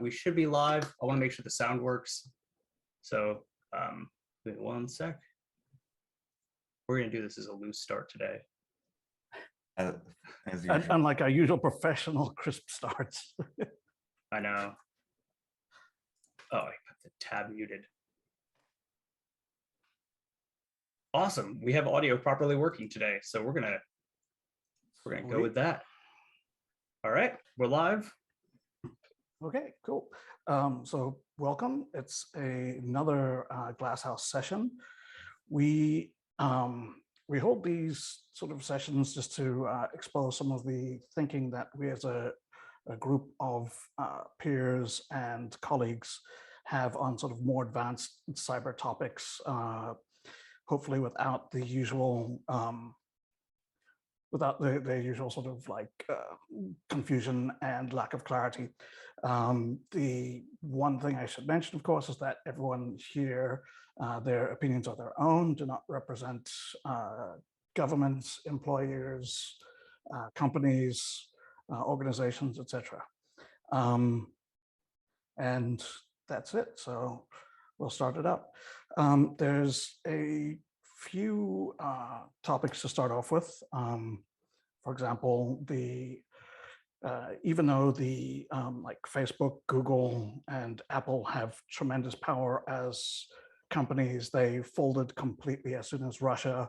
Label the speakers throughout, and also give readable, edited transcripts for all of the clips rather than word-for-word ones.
Speaker 1: We should be live. I want to make sure the sound works. So give me one sec. We're going to do this as a loose start today.
Speaker 2: As usual.
Speaker 3: Unlike our usual professional crisp starts.
Speaker 1: I know. Oh, I put the tab muted. Awesome. We have audio properly working today. So we're gonna go with that. All right, we're live.
Speaker 3: Okay, cool. So welcome. It's another Glasshouse session. We hold these sort of sessions just to expose some of the thinking that we as a group of peers and colleagues have on sort of more advanced cyber topics, hopefully without the usual sort of like confusion and lack of clarity. The one thing I should mention, of course, is that everyone here, their opinions are their own, do not represent governments, employers, companies, organizations, etc. And that's it. So we'll start it up. There's a few topics to start off with. For example, even though the like Facebook, Google, and Apple have tremendous power as companies, they folded completely as soon as Russia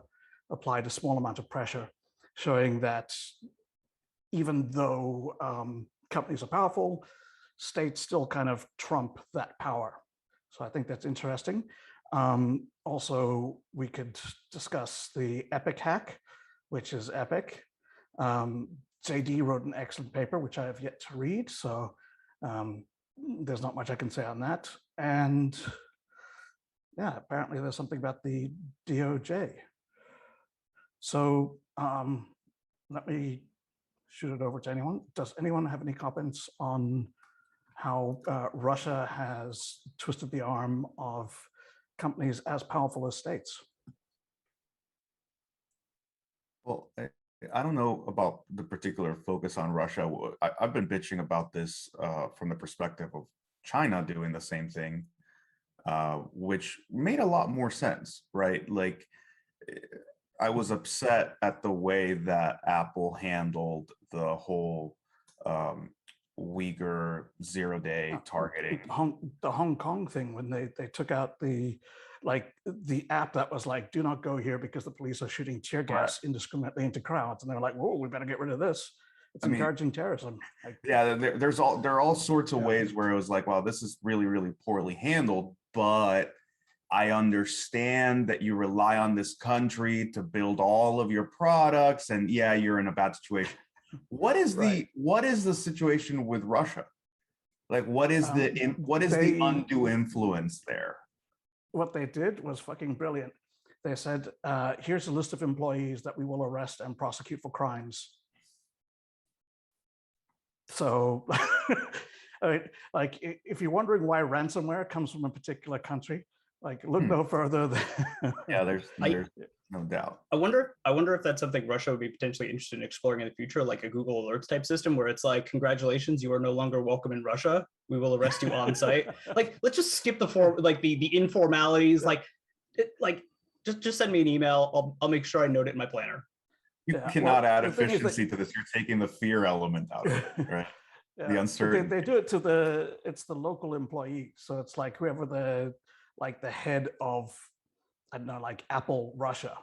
Speaker 3: applied a small amount of pressure, showing that even though companies are powerful, states still kind of trump that power. So I think that's interesting. Also, we could discuss the Epic hack, which is epic. JD wrote an excellent paper, which I have yet to read. So there's not much I can say on that. And yeah, apparently there's something about the DOJ. So let me shoot it over to anyone. Does anyone have any comments on how Russia has twisted the arm of companies as powerful as states?
Speaker 2: Well, I don't know about the particular focus on Russia. I've been bitching about this from the perspective of China doing the same thing, which made a lot more sense, right? Like, I was upset at the way that Apple handled the whole Uyghur zero-day targeting.
Speaker 3: The Hong Kong thing, when they took out the app that was like, do not go here because the police are shooting tear gas indiscriminately into crowds. And they're like, whoa, we better get rid of this. It's encouraging terrorism. Like,
Speaker 2: yeah, there are all sorts of ways where it was like, wow, this is really, really poorly handled, but I understand that you rely on this country to build all of your products, and yeah, you're in a bad situation. What is the situation with Russia? Like, what is the undue influence there?
Speaker 3: What they did was fucking brilliant. They said, here's a list of employees that we will arrest and prosecute for crimes. So, I mean, like, if you're wondering why ransomware comes from a particular country, like, look no further than
Speaker 2: yeah, there's no doubt.
Speaker 1: I wonder if that's something Russia would be potentially interested in exploring in the future, like a Google Alerts type system where it's like, congratulations, you are no longer welcome in Russia. We will arrest you on site. Like, let's just skip the informalities. Just send me an email. I'll make sure I note it in my planner.
Speaker 2: You cannot add efficiency to this. You're taking the fear element out of it, right? The uncertainty.
Speaker 3: They do it to it's the local employee. So it's like whoever the head of, I don't know, like Apple Russia,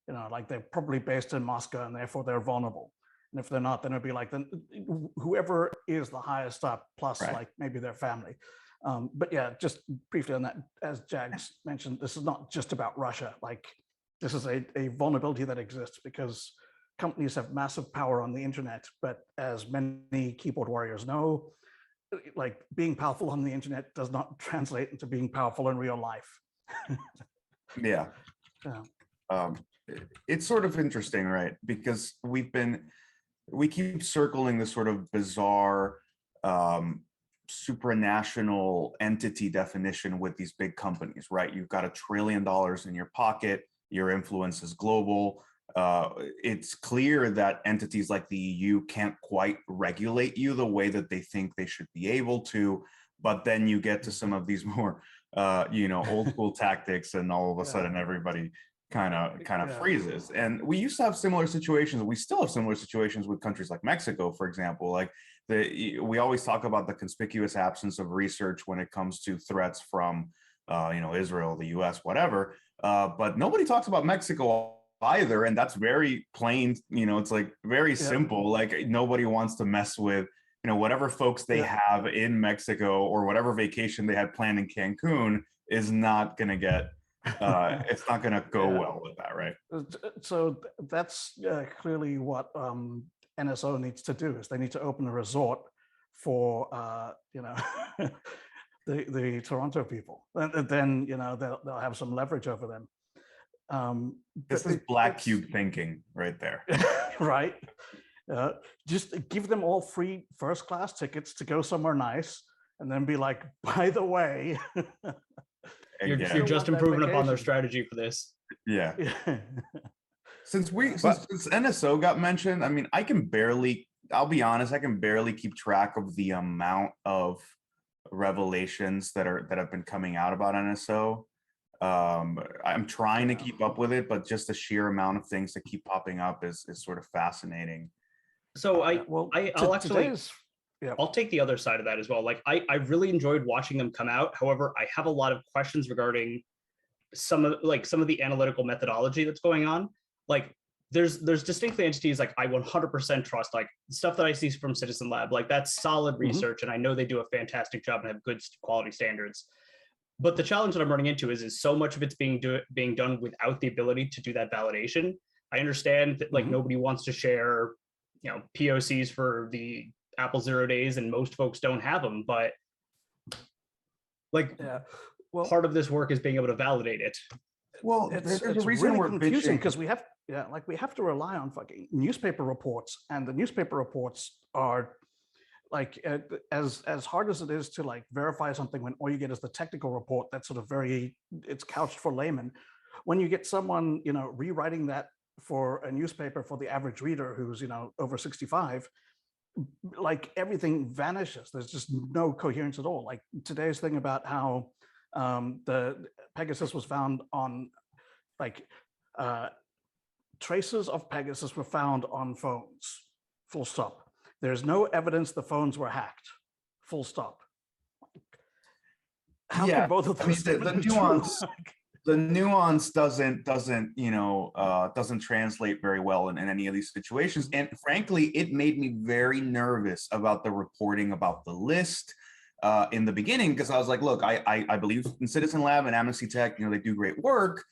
Speaker 3: you know, like they're probably based in Moscow and therefore they're vulnerable. And if they're not, then it'd be like whoever is the highest up plus like maybe their family. But yeah, just briefly on that, as Jags mentioned, this is not just about Russia. Like, this is a vulnerability that exists because companies have massive power on the internet, but as many keyboard warriors know, like, being powerful on the internet does not translate into being powerful in real life.
Speaker 2: Yeah. It's sort of interesting, right? Because we keep circling this sort of bizarre supranational entity definition with these big companies, right? You've got $1 trillion in your pocket, your influence is global. It's clear that entities like the EU can't quite regulate you the way that they think they should be able to, but then you get to some of these more, old school tactics, and all of a sudden everybody kind of freezes. And we used to have similar situations. We still have similar situations with countries like Mexico, for example. Like we always talk about the conspicuous absence of research when it comes to threats from, Israel, the U.S., whatever. But nobody talks about Mexico either, and that's very plain. It's like very simple. Like nobody wants to mess with whatever folks they have in Mexico, or whatever vacation they had planned in Cancun is not going to get. It's not going to go well with that, right?
Speaker 3: So that's clearly what NSO needs to do. Is they need to open a resort for the Toronto people, and then they'll have some leverage over them.
Speaker 2: This is black cube thinking right there.
Speaker 3: Right. Just give them all free first class tickets to go somewhere nice, and then be like, by the way,
Speaker 1: you're just improving upon their strategy for this.
Speaker 2: Yeah. Since NSO got mentioned, I mean, I'll be honest, I can barely keep track of the amount of revelations that have been coming out about NSO. I'm trying to keep up with it, but just the sheer amount of things that keep popping up is sort of fascinating.
Speaker 1: So I'll take the other side of that as well. Like I really enjoyed watching them come out. However, I have a lot of questions regarding some of the analytical methodology that's going on. Like there's distinctly entities like I 100% trust, like stuff that I see from Citizen Lab, like that's solid research, and I know they do a fantastic job and have good quality standards. But the challenge that I'm running into is so much of it's being done without the ability to do that validation. I understand that like nobody wants to share, POCs for the Apple 0 days, and most folks don't have them, but part of this work is being able to validate it.
Speaker 3: Well, it's a reason we're confusing, because we have to rely on fucking newspaper reports, and the newspaper reports are like as hard as it is to like verify something when all you get is the technical report. That's sort of it's couched for laymen. When you get someone rewriting that for a newspaper for the average reader who's over 65, like everything vanishes. There's just no coherence at all. Like today's thing about how the Pegasus was found on, like traces of Pegasus were found on phones, full stop. There's no evidence the phones were hacked, full stop. How can both of those
Speaker 2: the nuance doesn't translate very well in any of these situations. And frankly, it made me very nervous about the reporting about the list in the beginning, because I was like, look, I believe in Citizen Lab and Amnesty Tech, they do great work.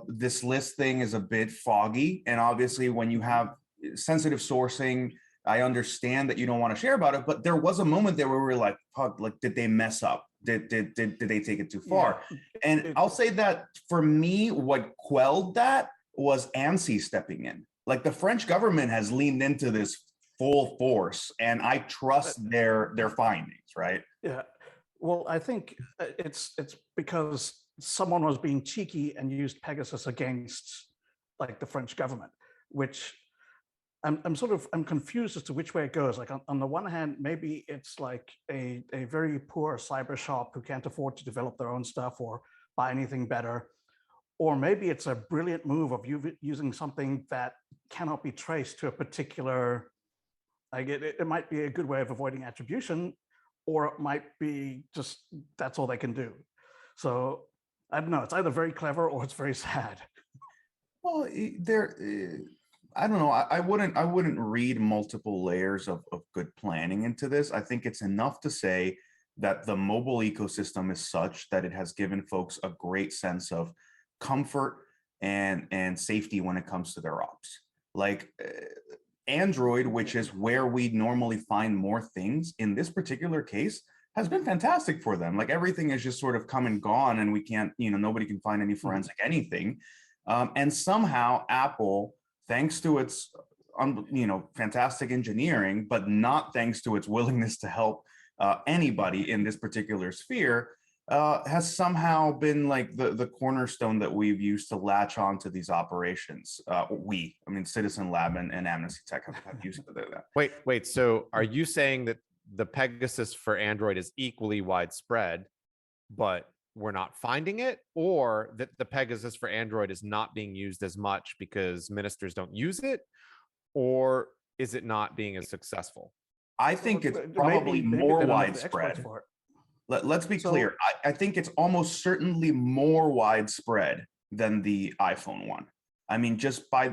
Speaker 2: This list thing is a bit foggy. And obviously when you have sensitive sourcing, I understand that you don't want to share about it, but there was a moment there where we were like, fuck, like, did they mess up? Did they take it too far? Yeah. And I'll say that for me, what quelled that was ANSI stepping in. Like the French government has leaned into this full force, and I trust their findings, right?
Speaker 3: Yeah. Well, I think it's because someone was being cheeky and used Pegasus against like the French government, which I'm confused as to which way it goes. Like on the one hand, maybe it's like a very poor cyber shop who can't afford to develop their own stuff or buy anything better. Or maybe it's a brilliant move of using something that cannot be traced to a particular, like it might be a good way of avoiding attribution, or it might be just, that's all they can do. So I don't know, it's either very clever or it's very sad.
Speaker 2: Well, I don't know. I wouldn't read multiple layers of good planning into this. I think it's enough to say that the mobile ecosystem is such that it has given folks a great sense of comfort and safety when it comes to their ops. Like Android, which is where we normally find more things, in this particular case, has been fantastic for them. Like everything is just sort of come and gone, and we can't, nobody can find any forensic anything. And somehow Apple, thanks to its fantastic engineering, but not thanks to its willingness to help anybody in this particular sphere, has somehow been like the cornerstone that we've used to latch on to these operations. Citizen Lab and Amnesty Tech have used that.
Speaker 4: Wait. So are you saying that the Pegasus for Android is equally widespread, but we're not finding it, or that the Pegasus for Android is not being used as much because ministers don't use it, or is it not being as successful?
Speaker 2: I think it's probably more
Speaker 3: they don't have the experts
Speaker 2: widespread.
Speaker 3: for it.
Speaker 2: Let's be clear. I think it's almost certainly more widespread than the iPhone one. I mean, just by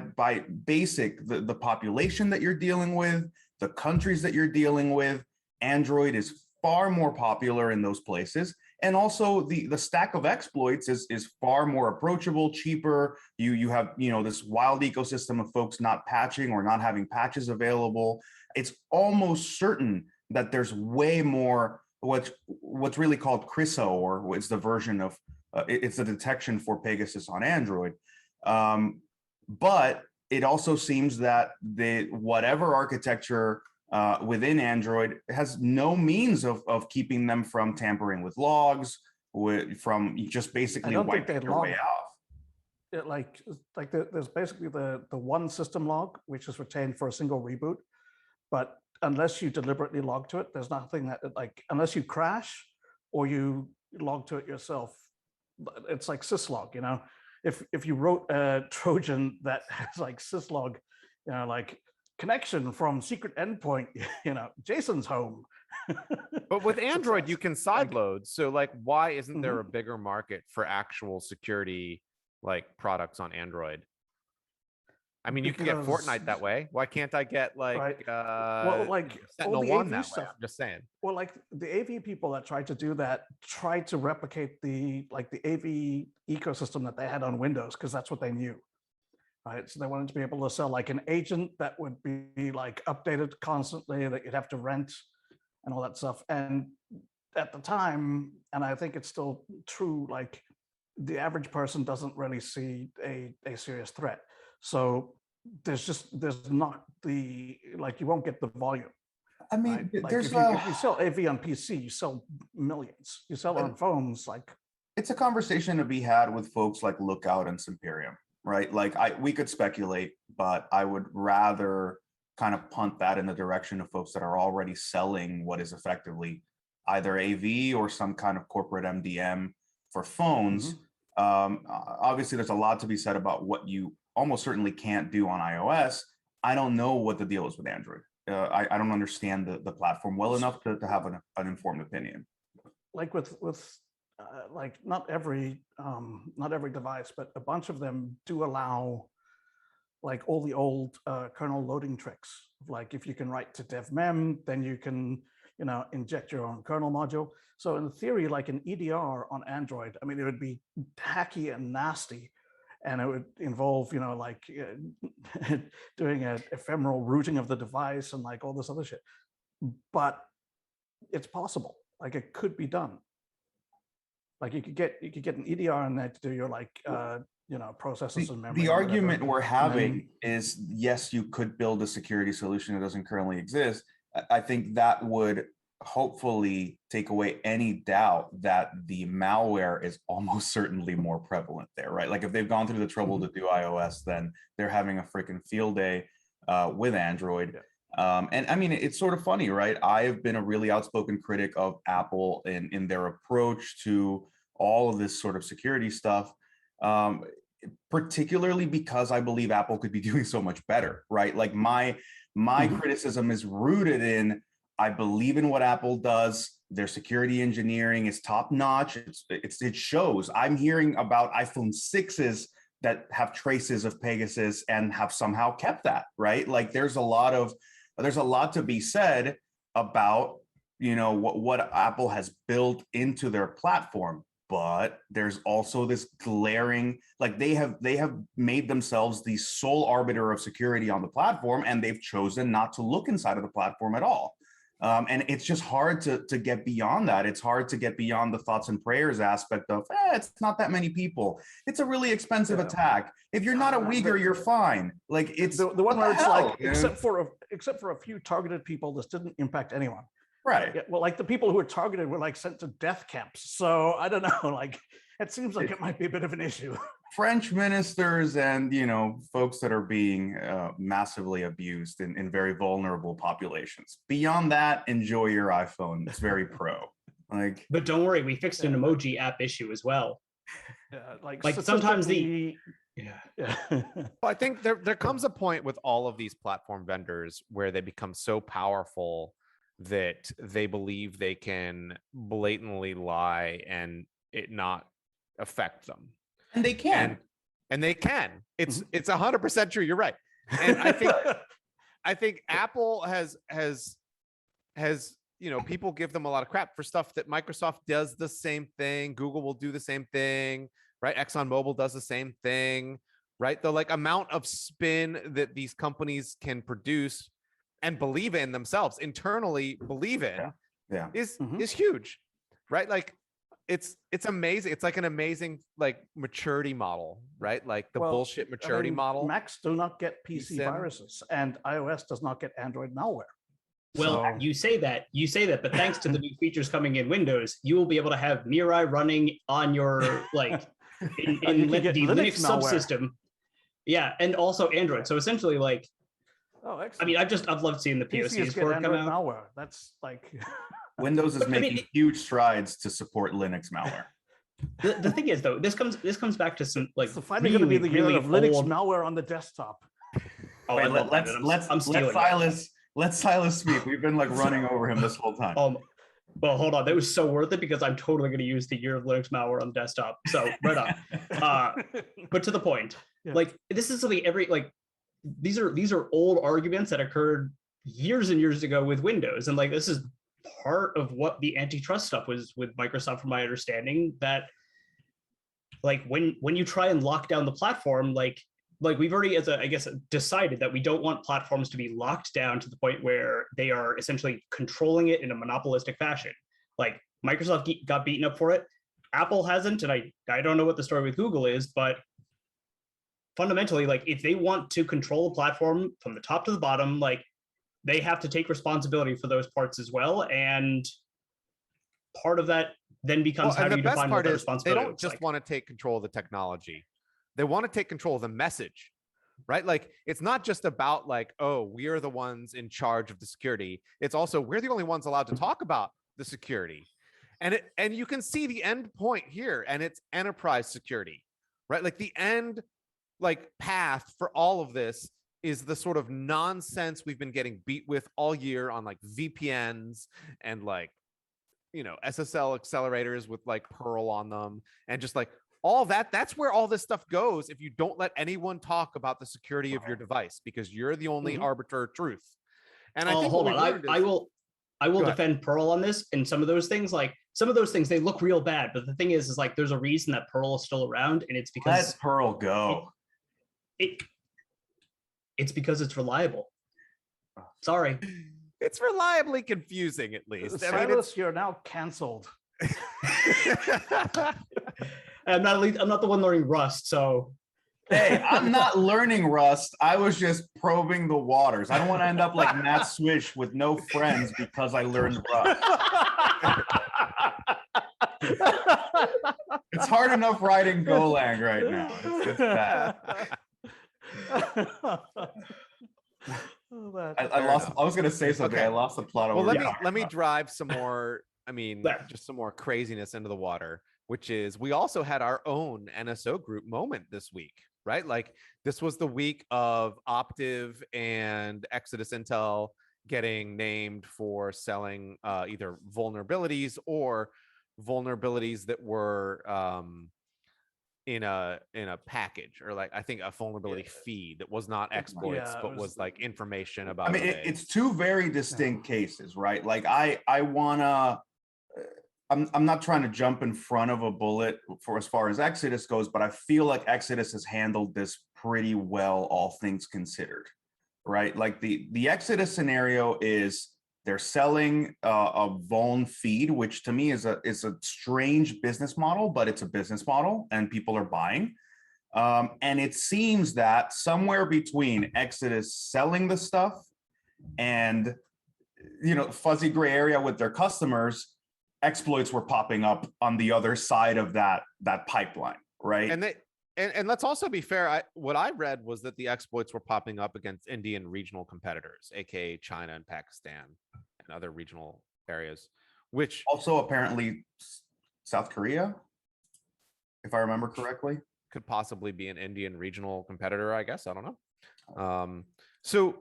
Speaker 2: basic, the population that you're dealing with, the countries that you're dealing with, Android is far more popular in those places. And also the stack of exploits is far more approachable, cheaper. You have, this wild ecosystem of folks not patching or not having patches available. It's almost certain that there's way more what's really called CRISO, or it's the version of it's the detection for Pegasus on Android. But it also seems that whatever architecture within Android has no means of keeping them from tampering with logs, from just basically wiping their way off.
Speaker 3: There's basically the one system log, which is retained for a single reboot. But unless you deliberately log to it, there's nothing that, unless you crash or you log to it yourself, it's like syslog, if you wrote a Trojan that has syslog, connection from secret endpoint, Jason's home.
Speaker 4: But with Android, you can sideload. So why isn't there a bigger market for actual security products on Android? I mean, you can get Fortnite that way. Why can't I get Sentinel-1 that way? I'm just saying.
Speaker 3: Well, the AV people that tried to do that tried to replicate the AV ecosystem that they had on Windows, because that's what they knew. Right, so they wanted to be able to sell an agent that would be updated constantly, that you'd have to rent and all that stuff. And at the time, and I think it's still true, the average person doesn't really see a serious threat. So there's not the you won't get the volume.
Speaker 2: I mean,
Speaker 3: right?
Speaker 2: there's
Speaker 3: if you sell AV on PC, you sell millions. You sell on phones,
Speaker 2: it's a conversation to be had with folks like Lookout and Simperium, right? We could speculate, but I would rather kind of punt that in the direction of folks that are already selling what is effectively either AV or some kind of corporate MDM for phones. Obviously, there's a lot to be said about what you almost certainly can't do on iOS. I don't know what the deal is with Android. I don't understand the platform well enough to have an informed opinion.
Speaker 3: Not every device, but a bunch of them do allow all the old kernel loading tricks. If you can write to devmem, then you can inject your own kernel module. So in theory, an EDR on Android, I mean, it would be hacky and nasty, and it would involve doing an ephemeral routing of the device and all this other shit. But it's possible. It could be done. You could get an EDR in there to do your processes and memory.
Speaker 2: The argument we're having is, yes, you could build a security solution that doesn't currently exist. I think that would hopefully take away any doubt that the malware is almost certainly more prevalent there, right? If they've gone through the trouble to do iOS, then they're having a freaking field day with Android. And I mean, it's sort of funny, right? I have been a really outspoken critic of Apple in their approach to all of this sort of security stuff, particularly because I believe Apple could be doing so much better, right? My criticism is rooted in, I believe in what Apple does. Their security engineering is top notch. It shows. I'm hearing about iPhone 6s that have traces of Pegasus and have somehow kept that, right? There's a lot to be said about what Apple has built into their platform. But there's also this glaring, they have made themselves the sole arbiter of security on the platform, and they've chosen not to look inside of the platform at all. And it's just hard to get beyond that. It's hard to get beyond the thoughts and prayers aspect of, it's not that many people. It's a really expensive attack. If you're not a Uyghur, you're fine. It's
Speaker 3: the one where it's except for a few targeted people, this didn't impact anyone.
Speaker 2: Right.
Speaker 3: Yeah, well, the people who were targeted were sent to death camps. So I don't know. It seems like it might be a bit of an issue.
Speaker 2: French ministers and, you know, folks that are being massively abused in very vulnerable populations. Beyond that, enjoy your iPhone. It's very pro. Like,
Speaker 1: But don't worry, we fixed an emoji app issue as well.
Speaker 3: Yeah,
Speaker 1: Like sometimes
Speaker 3: statistically-
Speaker 1: yeah.
Speaker 4: Well, I think there comes a point with all of these platform vendors where they become so powerful that they believe they can blatantly lie and it not affect them.
Speaker 2: and they can.
Speaker 4: And they can. It's 100% true. You're right. And I think Apple has you know, people give them a lot of crap for stuff that Microsoft does the same thing. Google will do the same thing, right? ExxonMobil does the same thing, right? The like amount of spin that these companies can produce and believe in themselves, internally believe in, is huge, right? Like it's amazing. It's like an amazing like maturity model, right? Like the bullshit maturity model.
Speaker 3: Macs do not get PC
Speaker 4: eSIM.
Speaker 3: viruses, and iOS does not get Android malware.
Speaker 1: Well,
Speaker 3: So-
Speaker 1: you say that, but thanks to the new features coming in Windows, you will be able to have Mirai running on your like in
Speaker 3: You can
Speaker 1: the
Speaker 3: get
Speaker 1: Linux
Speaker 3: Linux malware.
Speaker 1: subsystem. Yeah, and also Android. So essentially, like,
Speaker 3: Oh, excellent.
Speaker 1: I mean, I've loved seeing the
Speaker 3: PCs
Speaker 1: POCs
Speaker 3: get
Speaker 1: for it come
Speaker 3: Android
Speaker 1: out.
Speaker 3: malware. That's like
Speaker 2: Windows is
Speaker 1: But, I mean,
Speaker 2: making huge strides to support Linux malware.
Speaker 1: The thing is, though, this comes back to some like
Speaker 3: it's finally going to be the year
Speaker 1: really
Speaker 3: of Linux
Speaker 1: old.
Speaker 3: malware on the desktop.
Speaker 1: Oh, I love that. I'm stealing that.
Speaker 2: Let Silas speak. We've been like running over him this whole time.
Speaker 1: Well, hold on. That was so worth it because I'm totally going to use the year of Linux malware on the desktop. So right on. But to the point,
Speaker 3: Yeah.
Speaker 1: like this is something these are old arguments that occurred years and years ago with Windows, and like this is part of what the antitrust stuff was with Microsoft, from my understanding. That like when you try and lock down the platform, like we've already, I guess, decided that we don't want platforms to be locked down to the point where they are essentially controlling it in a monopolistic fashion. Like Microsoft got beaten up for it. Apple hasn't, and I don't know what the story with Google is, but fundamentally, like if they want to control a platform from the top to the bottom, like they have to take responsibility for those parts as well. And part of that then becomes how do you define what that
Speaker 4: They
Speaker 1: responsibility
Speaker 4: don't
Speaker 1: looks
Speaker 4: just
Speaker 1: like.
Speaker 4: want to take control of the technology. They want to take control of the message, right? Like it's not just about like, oh, we are the ones in charge of the security. It's also we're the only ones allowed to talk about the security. And you can see the end point here, and it's enterprise security, right? Like the end like path for all of this is the sort of nonsense we've been getting beat with all year on like VPNs and like, you know, SSL accelerators with like Perl on them and just like all that. That's where all this stuff goes if you don't let anyone talk about the security of your device, because you're the only arbiter of truth. And I think
Speaker 1: hold on, I will defend Perl on this. And some of those things they look real bad, but the thing is like there's a reason that Perl is still around, and it's because
Speaker 2: Let Perl go.
Speaker 1: It's because it's reliable. Sorry.
Speaker 4: It's reliably confusing, at least. I mean,
Speaker 3: Silas, you're now canceled.
Speaker 1: I'm not the one learning Rust, so
Speaker 2: Hey, I'm not learning Rust. I was just probing the waters. I don't want to end up like Matt Swish with no friends because I learned Rust. It's hard enough writing Golang right now. It's bad. I lost. I was gonna say something.
Speaker 4: Okay.
Speaker 2: I lost the plot.
Speaker 4: well,
Speaker 2: over
Speaker 4: let me drive some more. I mean, just some more craziness into the water, which is we also had our own NSO group moment this week, right? Like this was the week of Optiv and Exodus Intel getting named for selling either vulnerabilities or vulnerabilities that were in a package, or like I think a vulnerability feed that was not exploits but was like information about.
Speaker 2: I mean, it's two very distinct cases, right? Like I wanna. I'm not trying to jump in front of a bullet for as far as Exodus goes, but I feel like Exodus has handled this pretty well, all things considered, right? Like the Exodus scenario is they're selling a vuln feed, which to me is a strange business model, but it's a business model and people are buying. And it seems that somewhere between Exodus selling the stuff and, you know, fuzzy gray area with their customers, exploits were popping up on the other side of that pipeline, right?
Speaker 4: and let's also be fair. What I read was that the exploits were popping up against Indian regional competitors, aka China and Pakistan and other regional areas, which
Speaker 2: Also apparently South Korea, if I remember correctly.
Speaker 4: could possibly be an Indian regional competitor, I guess. I don't know. So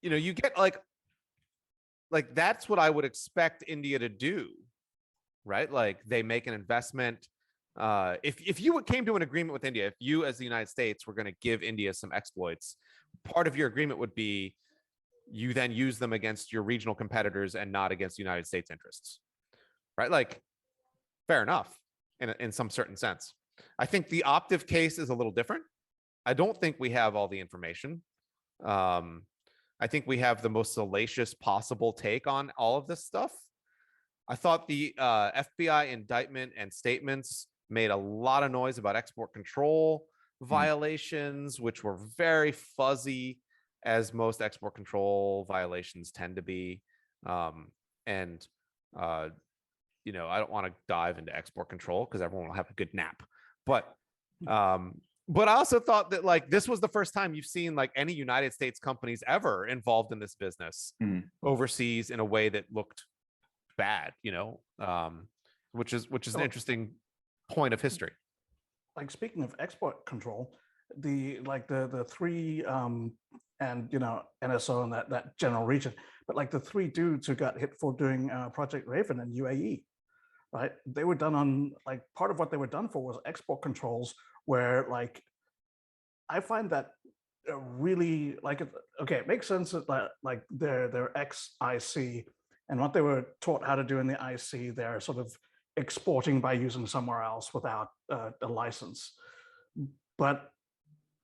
Speaker 4: you get like that's what I would expect India to do, right? Like they make an investment. If you came to an agreement with India, if you as the United States were going to give India some exploits, part of your agreement would be you then use them against your regional competitors and not against United States interests, right? Like, fair enough in some certain sense. I think the Optiv case is a little different. I don't think we have all the information. I think we have the most salacious possible take on all of this stuff. I thought the FBI indictment and statements made a lot of noise about export control violations, which were very fuzzy, as most export control violations tend to be. I don't want to dive into export control because everyone will have a good nap. But I also thought that like this was the first time you've seen like any United States companies ever involved in this business overseas in a way that looked bad, which is an interesting point of history.
Speaker 3: Like speaking of export control, the three and NSO and that general region, but like the three dudes who got hit for doing Project Raven in UAE, right? They were done on like part of what they were done for was export controls, where like I find that really like it makes sense that like they're ex-IC, and what they were taught how to do in the IC, they're sort of exporting by using somewhere else without a license. But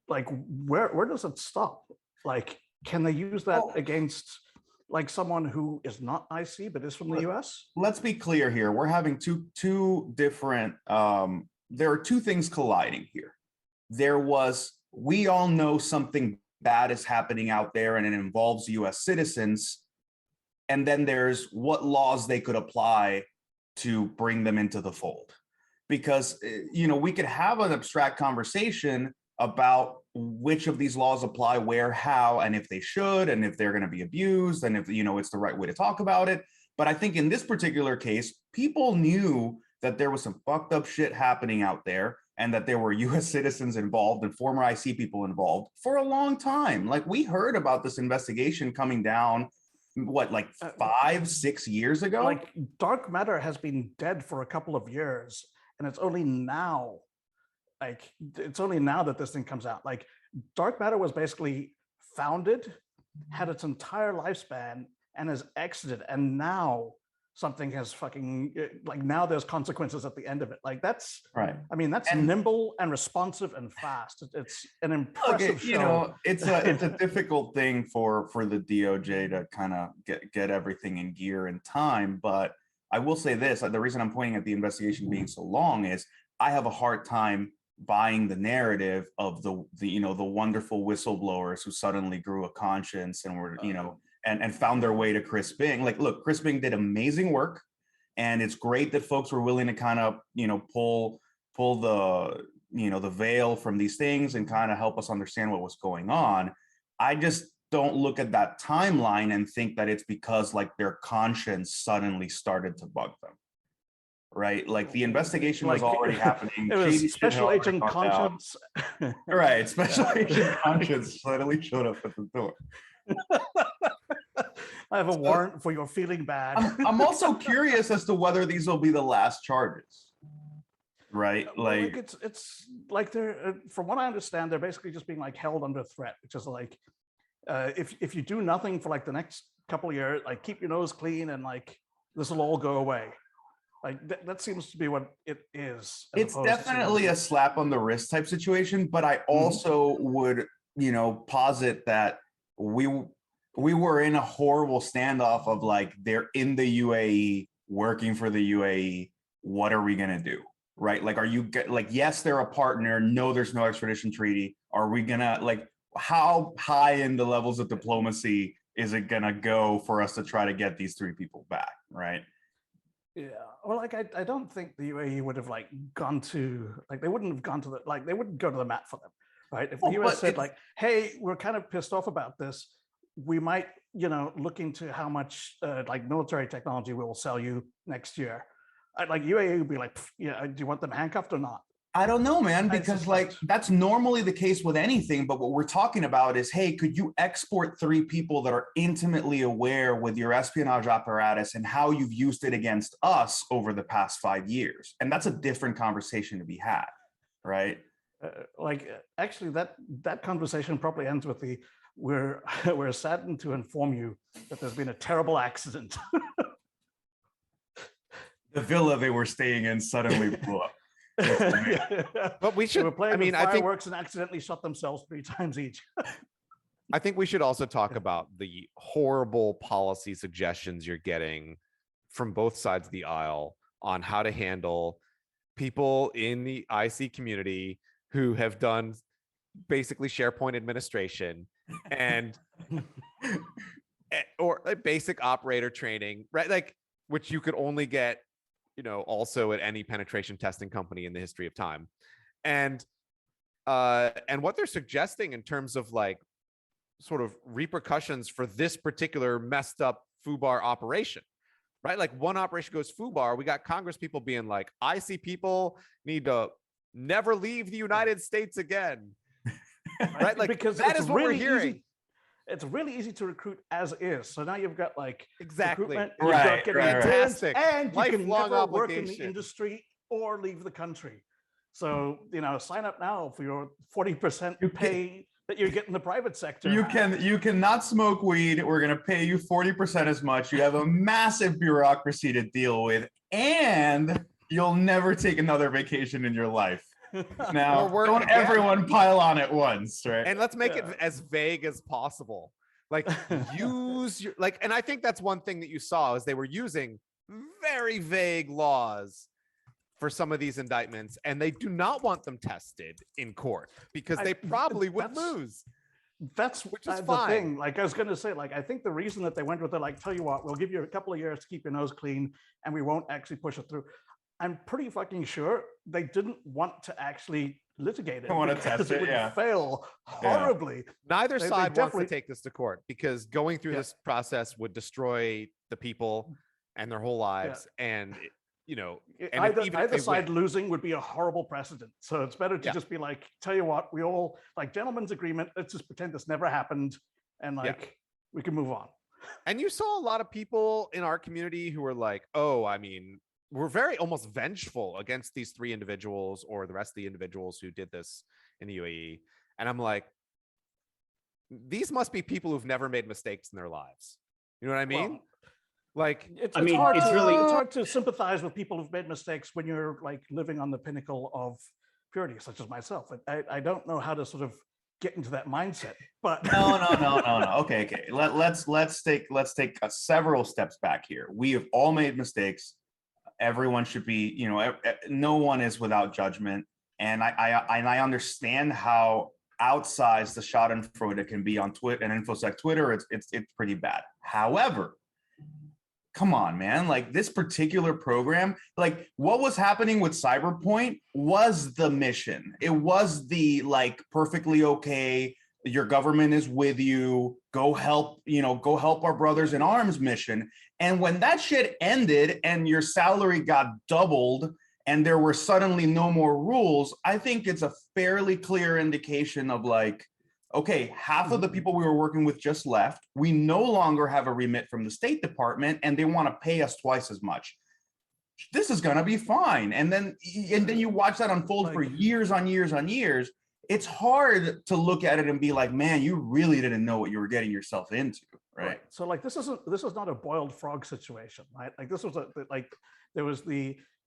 Speaker 3: like where does it stop? Like, can they use that against like someone who is not IC but is from the US?
Speaker 2: Let's be clear here. We're having two different there are two things colliding here. We all know something bad is happening out there and it involves US citizens. And then there's what laws they could apply to bring them into the fold. Because, we could have an abstract conversation about which of these laws apply where, how, and if they should, and if they're going to be abused, and if, it's the right way to talk about it. But I think in this particular case, people knew that there was some fucked up shit happening out there and that there were US citizens involved and former IC people involved for a long time. Like we heard about this investigation coming down, what, like 5-6 years ago?
Speaker 3: Like dark matter has been dead for a couple of years, and it's only now that this thing comes out. Like dark matter was basically founded, had its entire lifespan, and has exited, and now something has fucking like now there's consequences at the end of it. Like that's
Speaker 2: right.
Speaker 3: I mean, that's nimble and responsive and fast. It's an impressive show.
Speaker 2: It's a difficult thing for the DOJ to kind of get everything in gear in time. But I will say this: the reason I'm pointing at the investigation being so long is I have a hard time buying the narrative of the wonderful whistleblowers who suddenly grew a conscience and were and found their way to Chris Bing. Like, look, Chris Bing did amazing work, and it's great that folks were willing to kind of pull the the veil from these things and kind of help us understand what was going on. I just don't look at that timeline and think that it's because like their conscience suddenly started to bug them. Right, like the investigation was already happening.
Speaker 3: It was Special Agent Conscience.
Speaker 2: Right, Special Agent Conscience suddenly showed up at the door.
Speaker 3: I have a warrant for your feeling bad.
Speaker 2: I'm also curious as to whether these will be the last charges. Right, like
Speaker 3: it's like they're from what I understand, they're basically just being like held under threat, which is like if you do nothing for like the next couple of years, like keep your nose clean and like this will all go away. Like that seems to be what it is.
Speaker 2: It's definitely a slap on the wrist type situation, but I also would, posit that we were in a horrible standoff of like they're in the UAE, working for the UAE. What are we gonna do? Right? Like, are you like, yes, they're a partner. No, there's no extradition treaty. Are we gonna like how high in the levels of diplomacy is it gonna go for us to try to get these three people back? Right.
Speaker 3: Yeah, well, like I don't think the UAE would have like gone to like they wouldn't have gone to the like they wouldn't go to the mat for them, right? If the
Speaker 2: Well,
Speaker 3: US
Speaker 2: but
Speaker 3: said
Speaker 2: it's
Speaker 3: like, "Hey, we're kind of pissed off about this," we might, look into how much like military technology we will sell you next year. Like UAE would be like, "Yeah, do you want them handcuffed or not?"
Speaker 2: I don't know, man,
Speaker 3: I
Speaker 2: because like
Speaker 3: suspect.
Speaker 2: that's normally the case with anything. But what we're talking about is, hey, could you export three people that are intimately aware with your espionage apparatus and how you've used it against us over the past 5 years? And that's a different conversation to be had, right?
Speaker 3: Actually, that conversation probably ends with the we're we're saddened to inform you that there's been a terrible accident.
Speaker 2: The villa they were staying in suddenly blew up.
Speaker 4: But we
Speaker 3: They
Speaker 4: should,
Speaker 3: were playing
Speaker 4: I mean,
Speaker 3: with
Speaker 4: I think
Speaker 3: fireworks and accidentally shot themselves 3 times each.
Speaker 4: I think we should also talk about the horrible policy suggestions you're getting from both sides of the aisle on how to handle people in the IC community who have done basically SharePoint administration and or like basic operator training, right? Like which you could only get, also at any penetration testing company in the history of time. And what they're suggesting in terms of like sort of repercussions for this particular messed up FUBAR operation, right? Like one operation goes FUBAR, we got Congress people being like, I see people need to never leave the United States again, right? Like
Speaker 3: because
Speaker 4: that
Speaker 3: it's
Speaker 4: is what
Speaker 3: really
Speaker 4: we're hearing.
Speaker 3: easy. It's really easy to recruit as is. So now you've got like
Speaker 4: Exactly.
Speaker 3: recruitment,
Speaker 2: Right,
Speaker 3: you've got getting
Speaker 2: right, right.
Speaker 3: clearance,
Speaker 4: Fantastic.
Speaker 3: and you can
Speaker 4: Lifelong
Speaker 3: never work in the
Speaker 4: obligation.
Speaker 3: industry or leave the country. So sign up now for your 40%
Speaker 2: You can-
Speaker 3: pay that you get in the private sector.
Speaker 2: You cannot smoke weed. We're gonna pay you 40% as much. You have a massive bureaucracy to deal with, and you'll never take another vacation in your life. Now,
Speaker 4: Or work
Speaker 2: don't
Speaker 4: again.
Speaker 2: everyone pile on at once, right?
Speaker 4: And let's make it
Speaker 3: Yeah.
Speaker 4: as vague as possible. Like use your like, and I think that's one thing that you saw is they were using very vague laws for some of these indictments, and they do not want them tested in court because they probably would lose.
Speaker 3: That's
Speaker 4: which is
Speaker 3: the
Speaker 4: fine.
Speaker 3: thing. Like I was going to say, like I think the reason that they went with it, like, tell you what, we'll give you a couple of years to keep your nose clean, and we won't actually push it through. I'm pretty fucking sure they didn't want to actually litigate it.
Speaker 2: Don't want to
Speaker 3: because
Speaker 2: test it,
Speaker 3: would
Speaker 2: yeah.
Speaker 3: fail horribly.
Speaker 4: Neither
Speaker 3: They
Speaker 4: side wants to
Speaker 3: definitely-
Speaker 4: take this to court because going through
Speaker 3: Yeah.
Speaker 4: this process would destroy the people and their whole lives. And, and
Speaker 3: Either side losing would be a horrible precedent. So it's better to just be like, tell you what, we all like gentleman's agreement. Let's just pretend this never happened, and like we can move on.
Speaker 4: And you saw a lot of people in our community who were like, oh, I mean, we're very almost vengeful against these 3 individuals or the rest of the individuals who did this in the UAE. And I'm like, these must be people who've never made mistakes in their lives. You know what I mean?
Speaker 3: Well,
Speaker 4: like,
Speaker 3: it's
Speaker 1: mean,
Speaker 3: hard
Speaker 1: it's
Speaker 3: to,
Speaker 1: really-
Speaker 3: it's hard to sympathize with people who've made mistakes when you're like living on the pinnacle of purity, such as myself. I don't know how to sort of get into that mindset, but
Speaker 2: No. Okay. Let's take several steps back here. We have all made mistakes. Everyone should be, no one is without judgment, and I understand how outsized the Schadenfreude can be on Twitter and InfoSec Twitter. It's pretty bad. However, come on, man, like this particular program, like what was happening with Cyberpoint was the mission. It was the like perfectly okay, your government is with you, go help our brothers in arms mission. And when that shit ended and your salary got doubled and there were suddenly no more rules, I think it's a fairly clear indication of like, okay, half of the people we were working with just left. We no longer have a remit from the State Department, and they want to pay us twice as much. This is going to be fine. And then you watch that unfold for years on years on years. It's hard to look at it and be like, man, you really didn't know what you were getting yourself into, right?
Speaker 3: So like this is not a boiled frog situation, right? Like this was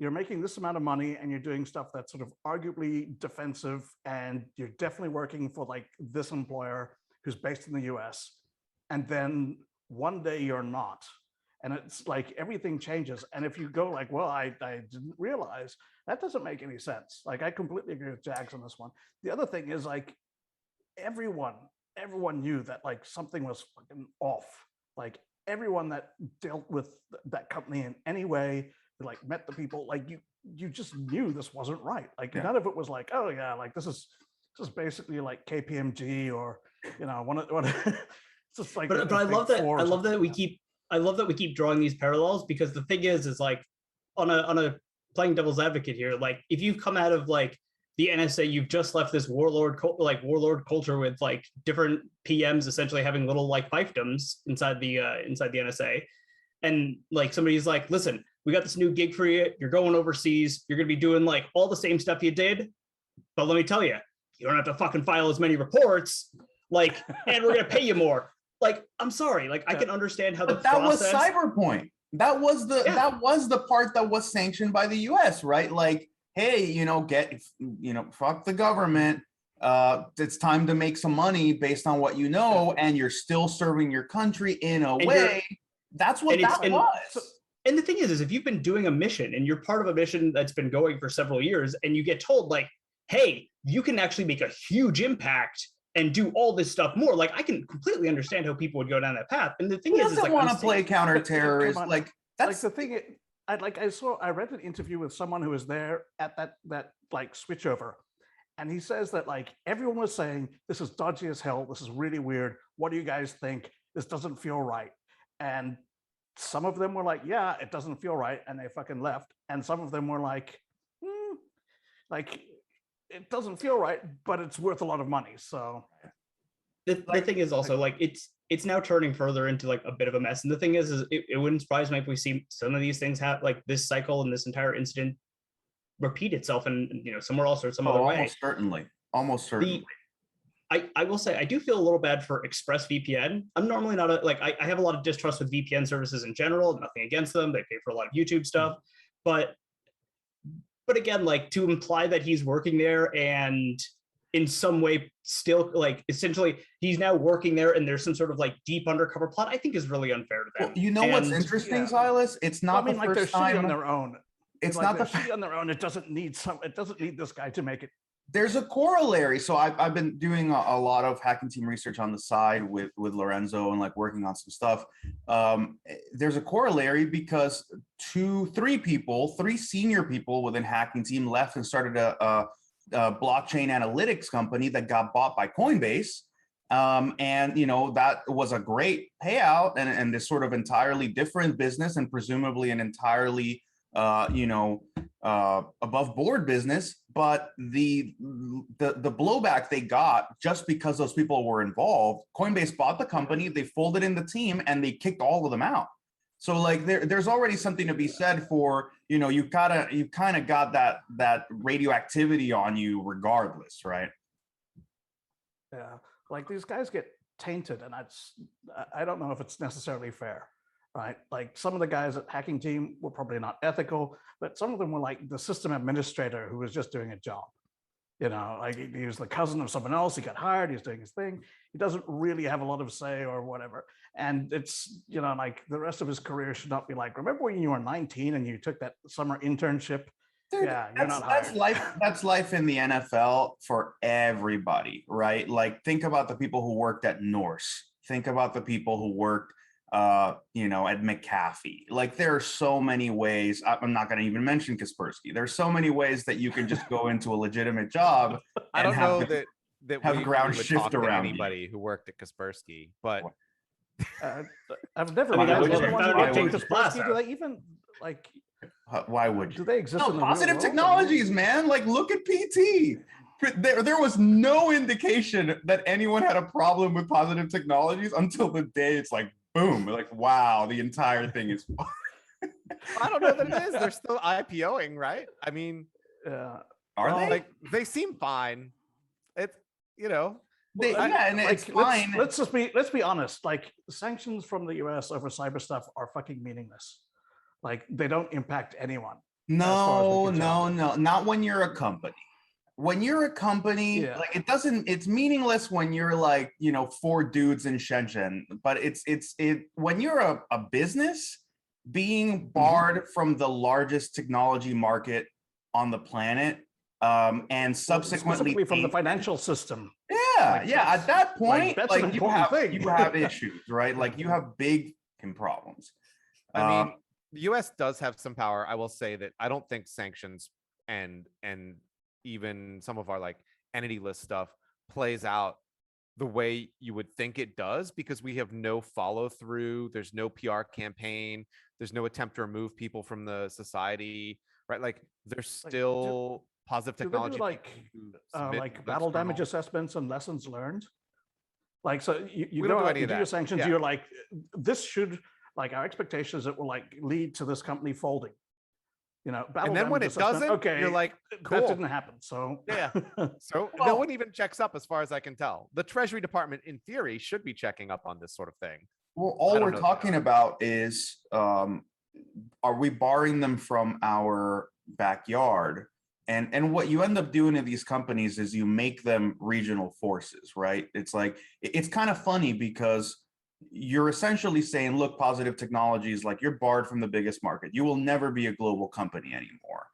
Speaker 3: you're making this amount of money and you're doing stuff that's sort of arguably defensive, and you're definitely working for like this employer who's based in the US, and then one day you're not, and it's like everything changes. And if you go like, well, I didn't realize, that doesn't make any sense. Like I completely agree with Jags on this one. The other thing is like everyone knew that like something was fucking off. Like everyone that dealt with that company in any way like met the people, like you just knew this wasn't right. Like
Speaker 2: Yeah.
Speaker 3: none of it was like, oh yeah, like this is basically like KPMG or one it's just like
Speaker 1: But I love that. I love that we keep drawing these parallels, because the thing is like on a playing devil's advocate here, like if you've come out of like the NSA, you've just left this warlord culture with like different PMs essentially having little like fiefdoms inside the NSA, and like somebody's like, listen, we got this new gig for you. You're going overseas. You're gonna be doing like all the same stuff you did, but let me tell you, you don't have to fucking file as many reports. Like, and we're gonna pay you more. Like, I'm sorry. Like, I can understand how
Speaker 2: But that was Cyberpoint. That was the part that was sanctioned by the US, right? Like, hey, fuck the government. It's time to make some money based on what you know, and you're still serving your country in a way. That's what that was.
Speaker 1: And the thing is if you've been doing a mission and you're part of a mission that's been going for several years, and you get told like, hey, you can actually make a huge impact and do all this stuff more. Like, I can completely understand how people would go down that path. And the thing is
Speaker 2: like, want to play counterterrorist. Like, that's
Speaker 3: like the thing. I read an interview with someone who was there at that like switchover, and he says that like everyone was saying, this is dodgy as hell. This is really weird. What do you guys think? This doesn't feel right. And some of them were like, yeah, it doesn't feel right, and they fucking left. And some of them were like, like, it doesn't feel right, but it's worth a lot of money. So
Speaker 1: the thing is also like it's now turning further into like a bit of a mess. And the thing is it wouldn't surprise me if we see some of these things have like this cycle and this entire incident repeat itself, and somewhere else or some other way.
Speaker 2: Almost certainly.
Speaker 1: I will say I do feel a little bad for ExpressVPN. I'm normally not I have a lot of distrust with VPN services in general. Nothing against them. They pay for a lot of YouTube stuff, but again, like to imply that he's working there and in some way still like essentially he's now working there and there's some sort of like deep undercover plot, I think is really unfair to them.
Speaker 2: Well, what's interesting, Silas? It's not the
Speaker 3: like
Speaker 2: first
Speaker 3: they're
Speaker 2: time
Speaker 3: on their own.
Speaker 2: It's
Speaker 3: like
Speaker 2: not the
Speaker 3: shitty on their own. It doesn't need this guy to make it.
Speaker 2: There's a corollary. So I've been doing a lot of hacking team research on the side with Lorenzo and like working on some stuff. There's a corollary because three senior people within hacking team left and started a blockchain analytics company that got bought by Coinbase. And that was a great payout and this sort of entirely different business and presumably an entirely above board business, but the blowback they got just because those people were involved, Coinbase bought the company, they folded in the team, and they kicked all of them out. So like there's already something to be said for, you kind of got that radioactivity on you regardless, right?
Speaker 3: Yeah, like these guys get tainted, and I don't know if it's necessarily fair. Right, like some of the guys at hacking team were probably not ethical, but some of them were like the system administrator who was just doing a job. Like he was the cousin of someone else. He got hired. He's doing his thing. He doesn't really have a lot of say or whatever. And it's like the rest of his career should not be like, remember when you were 19 and you took that summer internship?
Speaker 2: Dude,
Speaker 3: yeah, you're not hired.
Speaker 2: That's life. That's life in the NFL for everybody, right? Like think about the people who worked at Norse. Think about the people who worked at McAfee. Like there are so many ways. I'm not going to even mention Kaspersky. There's so many ways that you can just go into a legitimate job.
Speaker 4: I don't know that
Speaker 2: have
Speaker 4: we
Speaker 2: ground
Speaker 4: would
Speaker 2: shift
Speaker 4: talk to
Speaker 2: around
Speaker 4: anybody who worked at Kaspersky, but
Speaker 3: I've never. Kaspersky. Do they even like?
Speaker 2: Why would you?
Speaker 3: Do they exist?
Speaker 2: No,
Speaker 3: in the
Speaker 2: Positive
Speaker 3: real world?
Speaker 2: Technologies, man. Like look at PT. There was no indication that anyone had a problem with Positive Technologies until the day it's like, boom, like, wow, the entire thing is fine.
Speaker 4: I don't know that it is. They're still IPOing, right? I mean,
Speaker 2: are they?
Speaker 4: Like, they seem fine. It's,
Speaker 2: and it's fine.
Speaker 3: Let's be honest. Like sanctions from the US over cyber stuff are fucking meaningless. Like they don't impact anyone.
Speaker 2: No, not when you're a company. When you're a company, like it's meaningless when you're like, 4 dudes in Shenzhen, but when you're a business being barred from the largest technology market on the planet, and subsequently
Speaker 3: from the financial system.
Speaker 2: At that point,
Speaker 3: like
Speaker 2: you have issues, right? Like you have big problems.
Speaker 4: I mean, the US does have some power. I will say that I don't think sanctions and even some of our like entity list stuff plays out the way you would think it does, because we have no follow through. There's no PR campaign. There's no attempt to remove people from the society, right? Like there's
Speaker 3: Like,
Speaker 4: still positive
Speaker 3: do they do
Speaker 4: technology
Speaker 3: like
Speaker 4: people who submit
Speaker 3: like
Speaker 4: links
Speaker 3: battle
Speaker 4: for an
Speaker 3: damage assessments and lessons learned? Like, so you
Speaker 4: We
Speaker 3: go
Speaker 4: don't do
Speaker 3: out,
Speaker 4: any
Speaker 3: you
Speaker 4: of
Speaker 3: do your
Speaker 4: that.
Speaker 3: sanctions,
Speaker 4: Yeah.
Speaker 3: you're like, this should, like, our expectation is it will like lead to this company folding. You know, battle
Speaker 4: And then when
Speaker 3: damage
Speaker 4: it
Speaker 3: assessment,
Speaker 4: doesn't,
Speaker 3: okay,
Speaker 4: you're like,
Speaker 3: that
Speaker 4: cool.
Speaker 3: didn't happen. So
Speaker 4: Yeah. So no
Speaker 2: Well-
Speaker 4: one even checks up, as far as I can tell. The Treasury Department, in theory, should be checking up on this sort of thing.
Speaker 2: Well,
Speaker 4: I
Speaker 2: all
Speaker 4: don't
Speaker 2: we're
Speaker 4: know if
Speaker 2: talking
Speaker 4: they are.
Speaker 2: about is, are we barring them from our backyard? And what you end up doing to these companies is you make them regional forces, right? It's like, it's kind of funny because you're essentially saying, look, positive technologies, like you're barred from the biggest market. You will never be a global company anymore.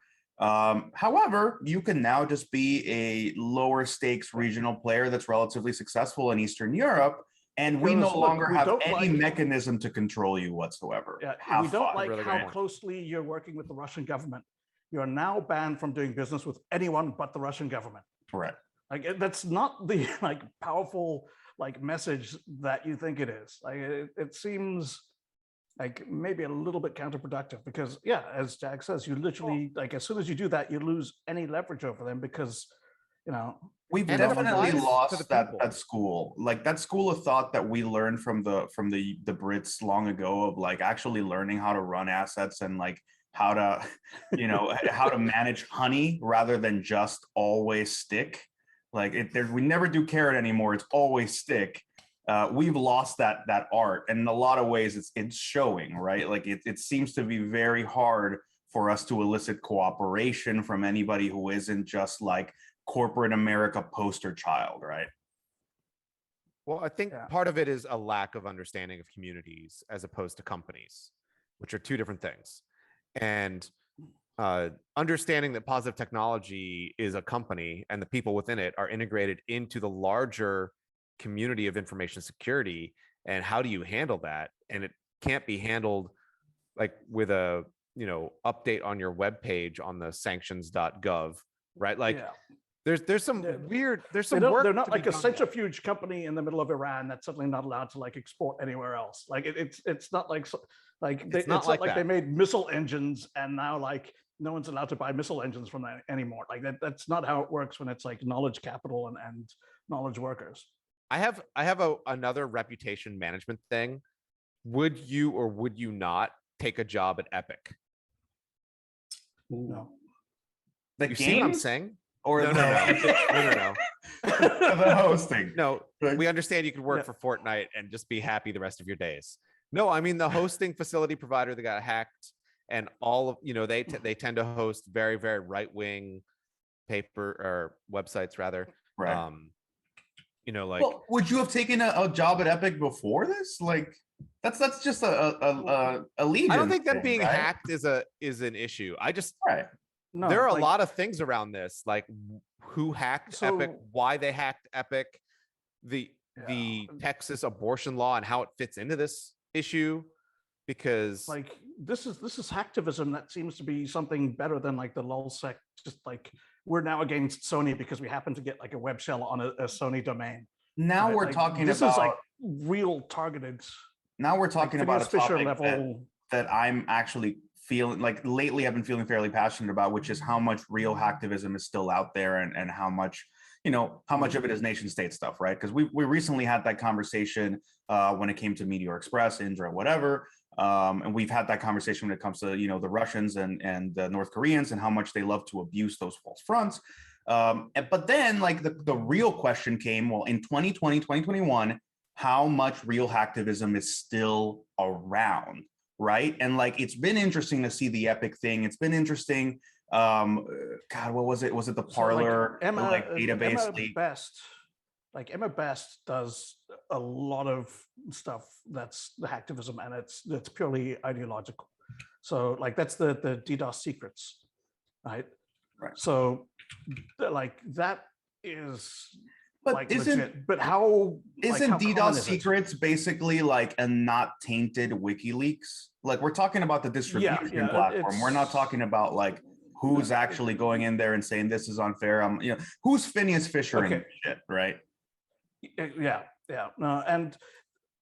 Speaker 2: However, you can now just be a lower stakes regional player that's relatively successful in Eastern Europe. And we no
Speaker 3: Because, look,
Speaker 2: longer
Speaker 3: we
Speaker 2: have
Speaker 3: don't
Speaker 2: any
Speaker 3: like-
Speaker 2: mecanism to control you whatsoever.
Speaker 3: yeah,
Speaker 2: Have
Speaker 3: we don't
Speaker 2: fun.
Speaker 3: like
Speaker 4: Really
Speaker 3: how
Speaker 4: great point.
Speaker 3: closely you're working with the Russian government. You are now banned from doing business with anyone but the Russian government.
Speaker 2: Correct.
Speaker 3: Like that's not the like powerful like message that you think it is. Like it seems like maybe a little bit counterproductive because yeah, as Jack says, you literally like as soon as you do that, you lose any leverage over them because you know
Speaker 2: We've
Speaker 4: And it
Speaker 2: definitely
Speaker 4: applies to the
Speaker 2: lost that
Speaker 4: people.
Speaker 2: that school, like that school of thought that we learned from the Brits long ago of like actually learning how to run assets and like how to, you know, how to manage honey rather than just always stick. Like we never do carrot anymore. It's always stick. We've lost that art, and in a lot of ways, it's showing, right? Like it seems to be very hard for us to elicit cooperation from anybody who isn't just like corporate America poster child, right?
Speaker 4: Well, I think
Speaker 3: Yeah.
Speaker 4: part of it is a lack of understanding of communities as opposed to companies, which are two different things. And understanding that positive technology is a company and the people within it are integrated into the larger community of information security. And how do you handle that? And it can't be handled like with a, you know, update on your webpage on the sanctions.gov, right? Like
Speaker 3: yeah.
Speaker 4: there's some
Speaker 3: They're-
Speaker 4: weird, there's
Speaker 3: They
Speaker 4: some
Speaker 3: don't,
Speaker 4: work.
Speaker 3: they're not
Speaker 4: to be
Speaker 3: like a
Speaker 4: done there.
Speaker 3: centrifuge company in the middle of Iran that's suddenly not allowed to like export anywhere else. Like it's not like
Speaker 4: It's not like
Speaker 3: they
Speaker 4: that.
Speaker 3: made missile engines and now like no one's allowed to buy missile engines from that anymore. Like that's not how it works when it's like knowledge capital and knowledge workers.
Speaker 4: I have another reputation management thing. Would you or would you not take a job at Epic?
Speaker 3: No.
Speaker 2: The
Speaker 4: You see what I'm
Speaker 2: games
Speaker 4: saying?
Speaker 2: or
Speaker 4: No,
Speaker 2: the,
Speaker 4: no.
Speaker 2: the hosting?
Speaker 4: No,
Speaker 2: Right.
Speaker 4: we understand you could work
Speaker 3: Yeah.
Speaker 4: for Fortnite and just be happy the rest of your days. No, I mean the hosting facility provider that got hacked, and all of, you know, they tend to host very, very right-wing paper or websites rather.
Speaker 2: Right.
Speaker 4: You know, like
Speaker 2: Well, would you have taken a job at Epic before this? Like, that's just a legion.
Speaker 4: I don't think them
Speaker 2: thing,
Speaker 4: being
Speaker 2: right?
Speaker 4: hacked is an issue. I just
Speaker 2: Right.
Speaker 3: No,
Speaker 4: there are
Speaker 3: like,
Speaker 4: a lot of things around this, like who hacked Epic,
Speaker 3: So-
Speaker 4: why they hacked Epic, the
Speaker 3: Yeah.
Speaker 4: Texas abortion law and how it fits into this issue, because
Speaker 3: like this is hacktivism that seems to be something better than like the lulsec. Just like we're now against Sony because we happen to get like a web shell on a Sony domain.
Speaker 2: Now
Speaker 3: right?
Speaker 2: we're
Speaker 3: Like,
Speaker 2: talking
Speaker 3: this
Speaker 2: about
Speaker 3: is like real targeted.
Speaker 2: now we're
Speaker 3: Like
Speaker 2: talking about a
Speaker 3: Phineas Fisher
Speaker 2: topic
Speaker 3: level.
Speaker 2: that I'm actually feeling like lately I've been feeling fairly passionate about, which is how much real hacktivism is still out there and how much, you know, how much of it is nation state stuff, right? Because we recently had that conversation when it came to Meteor Express, Indra, whatever. And we've had that conversation when it comes to, you know, the Russians and the North Koreans and how much they love to abuse those false fronts. But then like the real question came, well, in 2020, 2021, how much real hacktivism is still around? Right. And like, it's been interesting to see the Epic thing. It's been interesting. God, what was it? Was it the Parlor database leak?
Speaker 3: Emma Best does a lot of stuff that's the hacktivism and it's purely ideological. So like that's the DDoS secrets, right?
Speaker 2: Right.
Speaker 3: So like that is
Speaker 2: But
Speaker 3: like
Speaker 2: isn't
Speaker 3: legit. But how
Speaker 2: isn't
Speaker 3: how common
Speaker 2: DDoS
Speaker 3: is it?
Speaker 2: secrets basically like a not tainted WikiLeaks? Like we're talking about the distribution
Speaker 3: yeah,
Speaker 2: platform. We're not
Speaker 3: it's
Speaker 2: talking about like who's actually going in there and saying this is unfair. Who's Phineas Fisher and
Speaker 3: okay.
Speaker 2: shit, right?
Speaker 3: Yeah, no, and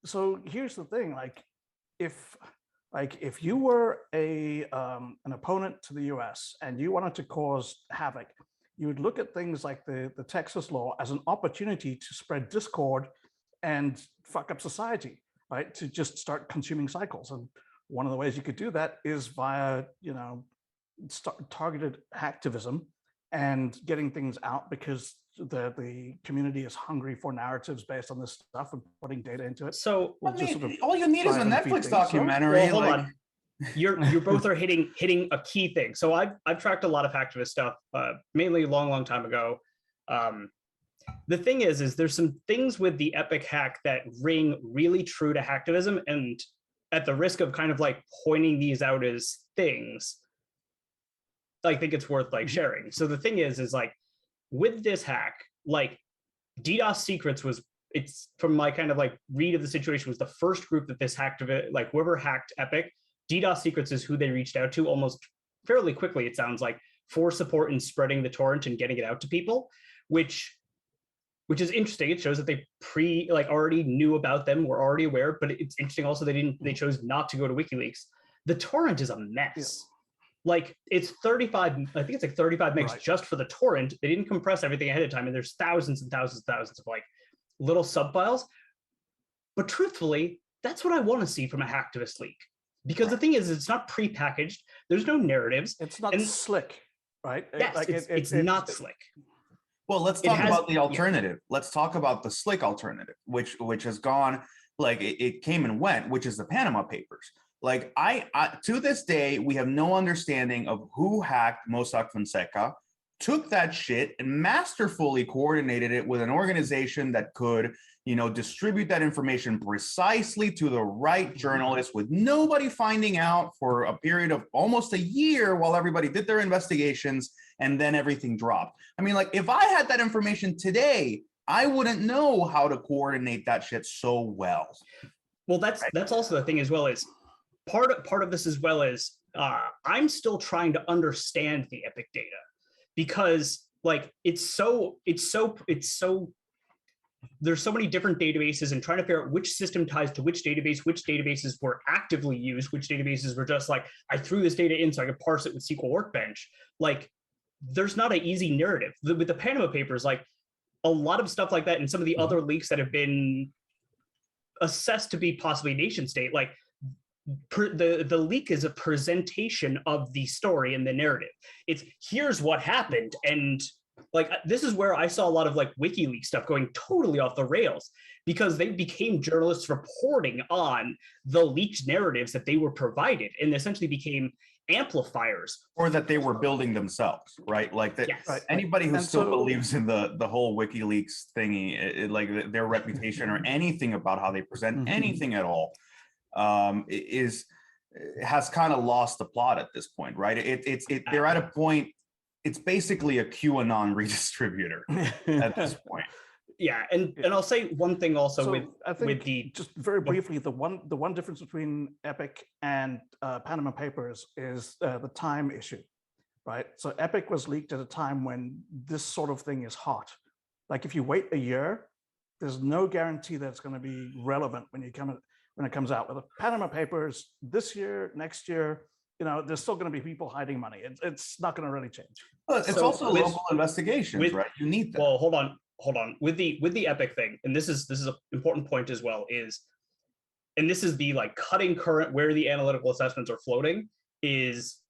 Speaker 3: so here's the thing: if if you were an opponent to the U.S. and you wanted to cause havoc, you would look at things like the Texas law as an opportunity to spread discord and fuck up society, right? To just start consuming cycles. And one of the ways you could do that is via targeted hacktivism and getting things out, because the community is hungry for narratives based on this stuff and putting data into it.
Speaker 1: So
Speaker 2: I mean, all you need is a
Speaker 3: drive and feed
Speaker 2: Netflix
Speaker 3: things.
Speaker 2: documentary.
Speaker 1: well, hold
Speaker 2: like,
Speaker 1: on. You're both are hitting a key thing. So I've tracked a lot of hacktivist stuff, mainly a long time ago. The thing is there's some things with the Epic hack that ring really true to hacktivism, and at the risk of kind of like pointing these out as things, I think it's worth like sharing. So the thing is like with this hack, like DDoS secrets it's from my kind of like read of the situation, was the first group that this hacked, like whoever hacked Epic, DDoS secrets is who they reached out to almost fairly quickly, it sounds like, for support in spreading the torrent and getting it out to people, which is interesting. It shows that they already knew about them, were already aware, but it's interesting also they chose not to go to WikiLeaks. The torrent is a mess. Yeah. Like it's 35, I think it's like 35 megs just for the torrent. They didn't compress everything ahead of time, and there's thousands and thousands and thousands of like little subfiles. But truthfully, that's what I want to see from a hacktivist leak. Because the thing is, it's not prepackaged. There's no narratives.
Speaker 3: It's not slick, right?
Speaker 1: Yes, like it's not slick.
Speaker 2: Well, let's talk about the alternative. Yeah. Let's talk about the slick alternative, which has gone, like it came and went, which is the Panama Papers. Like I to this day, we have no understanding of who hacked Mossack Fonseca, took that shit and masterfully coordinated it with an organization that could, distribute that information precisely to the right journalists with nobody finding out for a period of almost a year while everybody did their investigations, and then everything dropped. I mean, like if I had that information today, I wouldn't know how to coordinate that shit so well.
Speaker 1: Well, that's also the thing as well, is part of this as well is I'm still trying to understand the Epic data, because like it's so there's so many different databases, and trying to figure out which system ties to which databases were actively used, which databases were just like, I threw this data in so I could parse it with SQL Workbench. Like there's not an easy narrative. With the Panama Papers, like a lot of stuff like that, and some of the other leaks that have been assessed to be possibly nation state, like the leak is a presentation of the story and the narrative. It's here's what happened, and like this is where I saw a lot of like WikiLeaks stuff going totally off the rails, because they became journalists reporting on the leaked narratives that they were provided, and essentially became amplifiers,
Speaker 2: or that they were building themselves, right? Like that.
Speaker 1: Yes.
Speaker 2: Anybody who still believes in the whole WikiLeaks thingy, like their reputation or anything about how they present anything at all, has kind of lost the plot at this point, right? They're at a point. It's basically a QAnon redistributor at this point.
Speaker 1: Yeah, and I'll say one thing also with
Speaker 3: just very briefly, the one difference between Epic and Panama Papers is the time issue, right? So Epic was leaked at a time when this sort of thing is hot. Like if you wait a year, there's no guarantee that it's going to be relevant when it comes out. With the Panama Papers this year, next year, there's still going to be people hiding money. It's not going to really change.
Speaker 2: Well, it's also local investigations, right? You need that.
Speaker 1: Well, hold on. With the Epic thing, and this is an important point as well, and this is the like cutting current where the analytical assessments are floating, is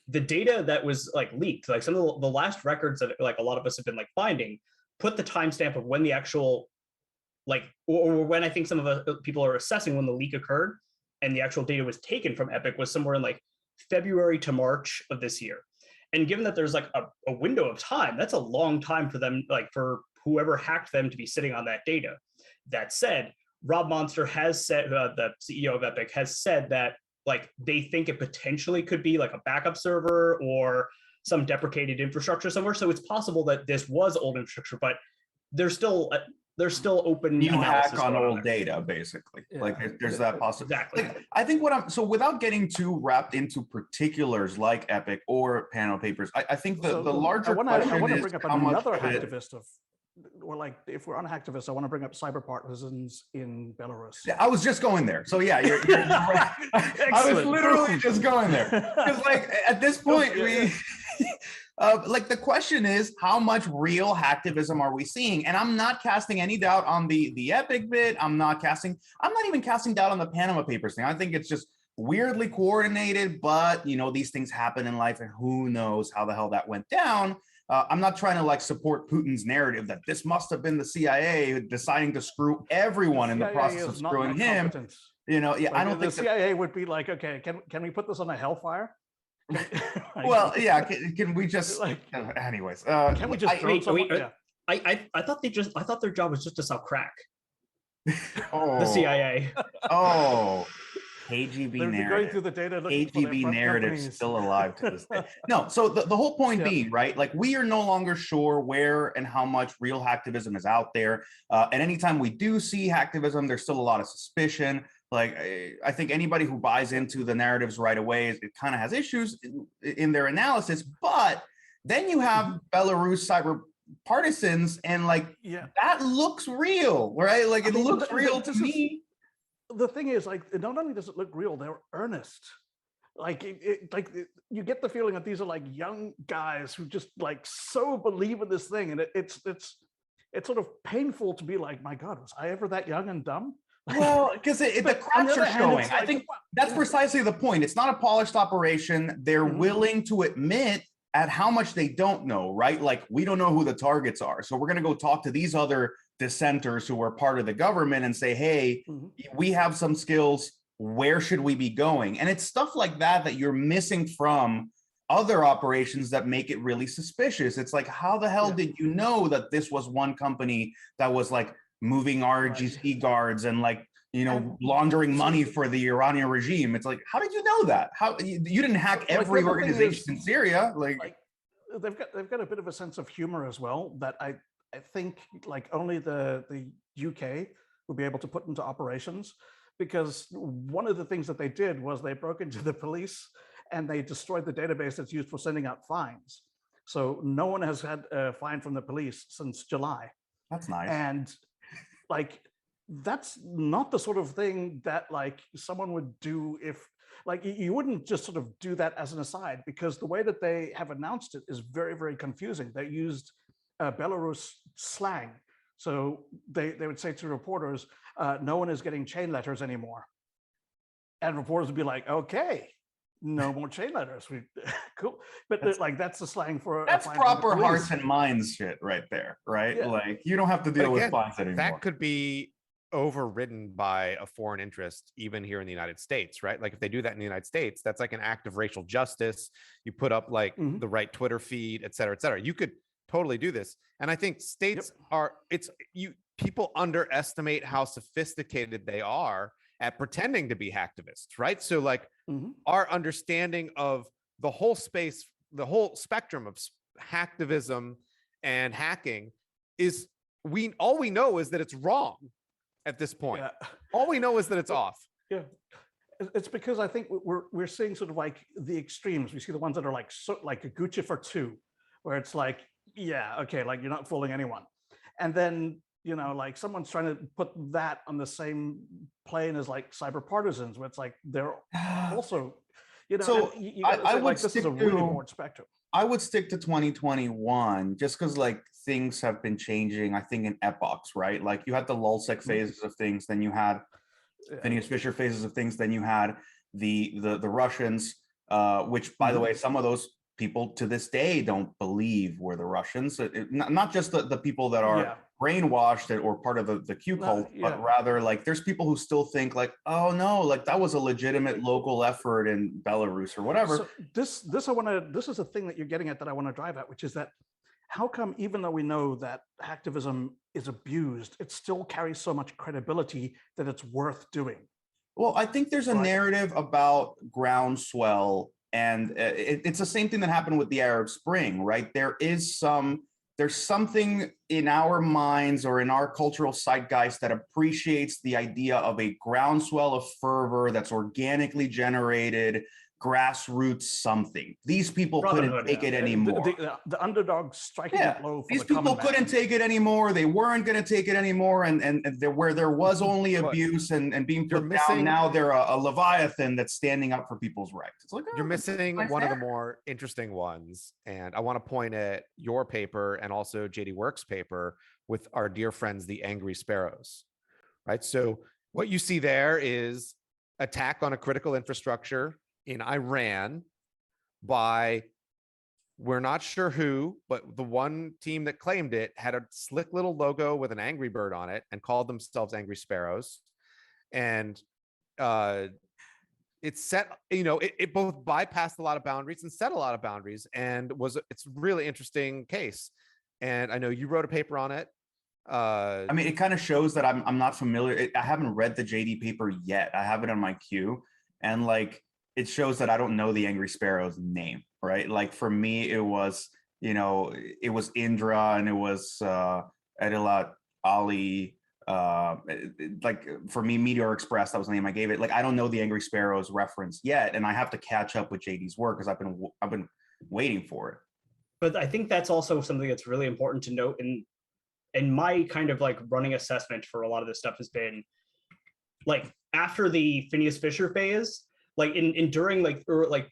Speaker 1: the data that was like leaked, like some of the last records that like a lot of us have been like finding, put the timestamp of when the actual like or when I think some of the people are assessing when the leak occurred and the actual data was taken from Epic was somewhere in like February to March of this year. And given that there's like a window of time, that's a long time for them, like for whoever hacked them to be sitting on that data. That said, Rob Monster has said, the CEO of Epic has said that like they think it potentially could be like a backup server or some deprecated infrastructure somewhere. So it's possible that this was old infrastructure, but there's still open
Speaker 2: You
Speaker 1: analysis
Speaker 2: hack on
Speaker 1: going
Speaker 2: old
Speaker 1: there.
Speaker 2: data, basically.
Speaker 3: Yeah.
Speaker 2: Like there's that possibility.
Speaker 1: Exactly.
Speaker 2: Like, I think so without getting too wrapped into particulars like Epic or Panama Papers, I think the larger question
Speaker 3: I want to
Speaker 2: is
Speaker 3: bring up
Speaker 2: how much
Speaker 3: another
Speaker 2: of it.
Speaker 3: hacktivist or like if we're on hacktivists, I want to bring up cyber partisans in Belarus.
Speaker 2: I was just going there. So yeah, you're right. I was literally just going there. Because like at this point, we like the question is how much real hacktivism are we seeing? And I'm not casting any doubt on the Epic bit. I'm not even casting doubt on the Panama Papers thing. I think it's just weirdly coordinated, but you know, these things happen in life and who knows how the hell that went down. I'm not trying to like support Putin's narrative that this must have been the CIA deciding to screw everyone in the process of screwing him. You know, yeah, like, I don't think
Speaker 3: the CIA would be like, okay, can we put this on a hellfire?
Speaker 2: Well, yeah, can we just like, anyways?
Speaker 3: Can we just throw someone? Yeah.
Speaker 1: I thought their job was just to sell crack.
Speaker 2: Oh,
Speaker 1: the CIA.
Speaker 2: Oh. KGB narrative.
Speaker 3: Going through the data,
Speaker 2: KGB narrative still alive to this day. No, so the whole point being, right? Like we are no longer sure where and how much real hacktivism is out there. And anytime we do see hacktivism, there's still a lot of suspicion. Like I think anybody who buys into the narratives right away, it kind of has issues in their analysis. But then you have Belarus cyber partisans, and like that looks real, right? Like it looks real to me.
Speaker 3: The thing is, like, not only does it look real, they're earnest. Like, you get the feeling that these are like young guys who just like so believe in this thing, and it's sort of painful to be like, my God, was I ever that young and dumb?
Speaker 2: Well, because the cracks are showing. I think that's precisely the point. It's not a polished operation. They're willing to admit at how much they don't know, right? Like, we don't know who the targets are, so we're going to go talk to these other dissenters who are part of the government and say, hey, we have some skills, where should we be going? And it's stuff like that you're missing from other operations that make it really suspicious. It's like, how the hell did you know that this was one company that was like moving RGC guards and like, you know, laundering money for the Iranian regime? It's like, how did you know that? How you didn't hack every organization in Syria? Like
Speaker 3: they've got a bit of a sense of humor as well that I think like only the UK would be able to put into operations, because one of the things that they did was they broke into the police and they destroyed the database that's used for sending out fines. So no one has had a fine from the police since July.
Speaker 2: That's nice.
Speaker 3: And like, that's not the sort of thing that like someone would do if like you wouldn't just sort of do that as an aside, because the way that they have announced it is very, very confusing. They used Belarus slang. So they would say to reporters, no one is getting chain letters anymore. And reporters would be like, okay, no more chain letters. Cool. But like, that's the slang for
Speaker 2: that's proper hearts and minds shit right there, right? Yeah. Like you don't have to deal with fines anymore.
Speaker 4: That could be overridden by a foreign interest, even here in the United States, right? Like if they do that in the United States, that's like an act of racial justice. You put up like the right Twitter feed, et cetera, et cetera. You could totally do this. And I think states people underestimate how sophisticated they are at pretending to be hacktivists, right? So like our understanding of the whole space, the whole spectrum of hacktivism and hacking is all we know is that it's wrong at this point. All we know is that it's off.
Speaker 3: Yeah. It's because I think we're seeing sort of like the extremes. We see the ones that are like like a Gucci for two, where it's like, yeah, okay, like you're not fooling anyone. And then, you know, like someone's trying to put that on the same plane as like cyber partisans, where it's like they're also, you know,
Speaker 2: so I would
Speaker 3: like this is a really broad spectrum.
Speaker 2: I would stick to 2021 just because like things have been changing, I think, in epochs, right? Like you had the lulsec phases of things, then you had Phineas Fisher phases of things, then you had the Russians, which by the way, some of those people to this day don't believe were the Russians. Not just the people that are brainwashed or part of the Q cult, but rather like there's people who still think like, oh no, like that was a legitimate local effort in Belarus or whatever.
Speaker 3: So this is a thing that you're getting at that I want to drive at, which is that how come even though we know that hacktivism is abused, it still carries so much credibility that it's worth doing?
Speaker 2: Well, I think there's a narrative about groundswell, and it's the same thing that happened with the Arab Spring, right? There's some there's something in our minds or in our cultural zeitgeist that appreciates the idea of a groundswell of fervor that's organically generated, grassroots something. These people couldn't
Speaker 1: Brotherhood,
Speaker 2: take it
Speaker 3: The,
Speaker 2: anymore.
Speaker 3: the underdog striking a blow for
Speaker 2: These
Speaker 3: the
Speaker 2: people
Speaker 3: common
Speaker 2: couldn't
Speaker 3: man.
Speaker 2: take it anymore. They weren't going to take it anymore. And where there was only
Speaker 4: But
Speaker 2: abuse and being
Speaker 4: you're
Speaker 2: put down,
Speaker 4: missing-
Speaker 2: now they're a leviathan that's standing up for people's rights. It's like,
Speaker 4: You're
Speaker 2: oh,
Speaker 4: missing
Speaker 2: nice
Speaker 4: one of the
Speaker 2: hair.
Speaker 4: more interesting ones. And I want to point at your paper and also JD Works' paper with our dear friends, the Angry Sparrows, right? So what you see there is attack on a critical infrastructure in Iran by, we're not sure who, but the one team that claimed it had a slick little logo with an angry bird on it and called themselves Angry Sparrows. And it set, it both bypassed a lot of boundaries and set a lot of boundaries, and it's a really interesting case. And I know you wrote a paper on it.
Speaker 2: I mean, it kind of shows that I'm not familiar. I haven't read the JD paper yet. I have it on my queue, and like it shows that I don't know the Angry Sparrow's name, right? Like for me, it was it was Indra and it was Adilat Ali. Like for me, Meteor Express, that was the name I gave it. Like I don't know the Angry Sparrow's reference yet, and I have to catch up with JD's work because I've been waiting for it.
Speaker 1: But I think that's also something that's really important to note. And my kind of like running assessment for a lot of this stuff has been like after the Phineas Fisher phase, like during like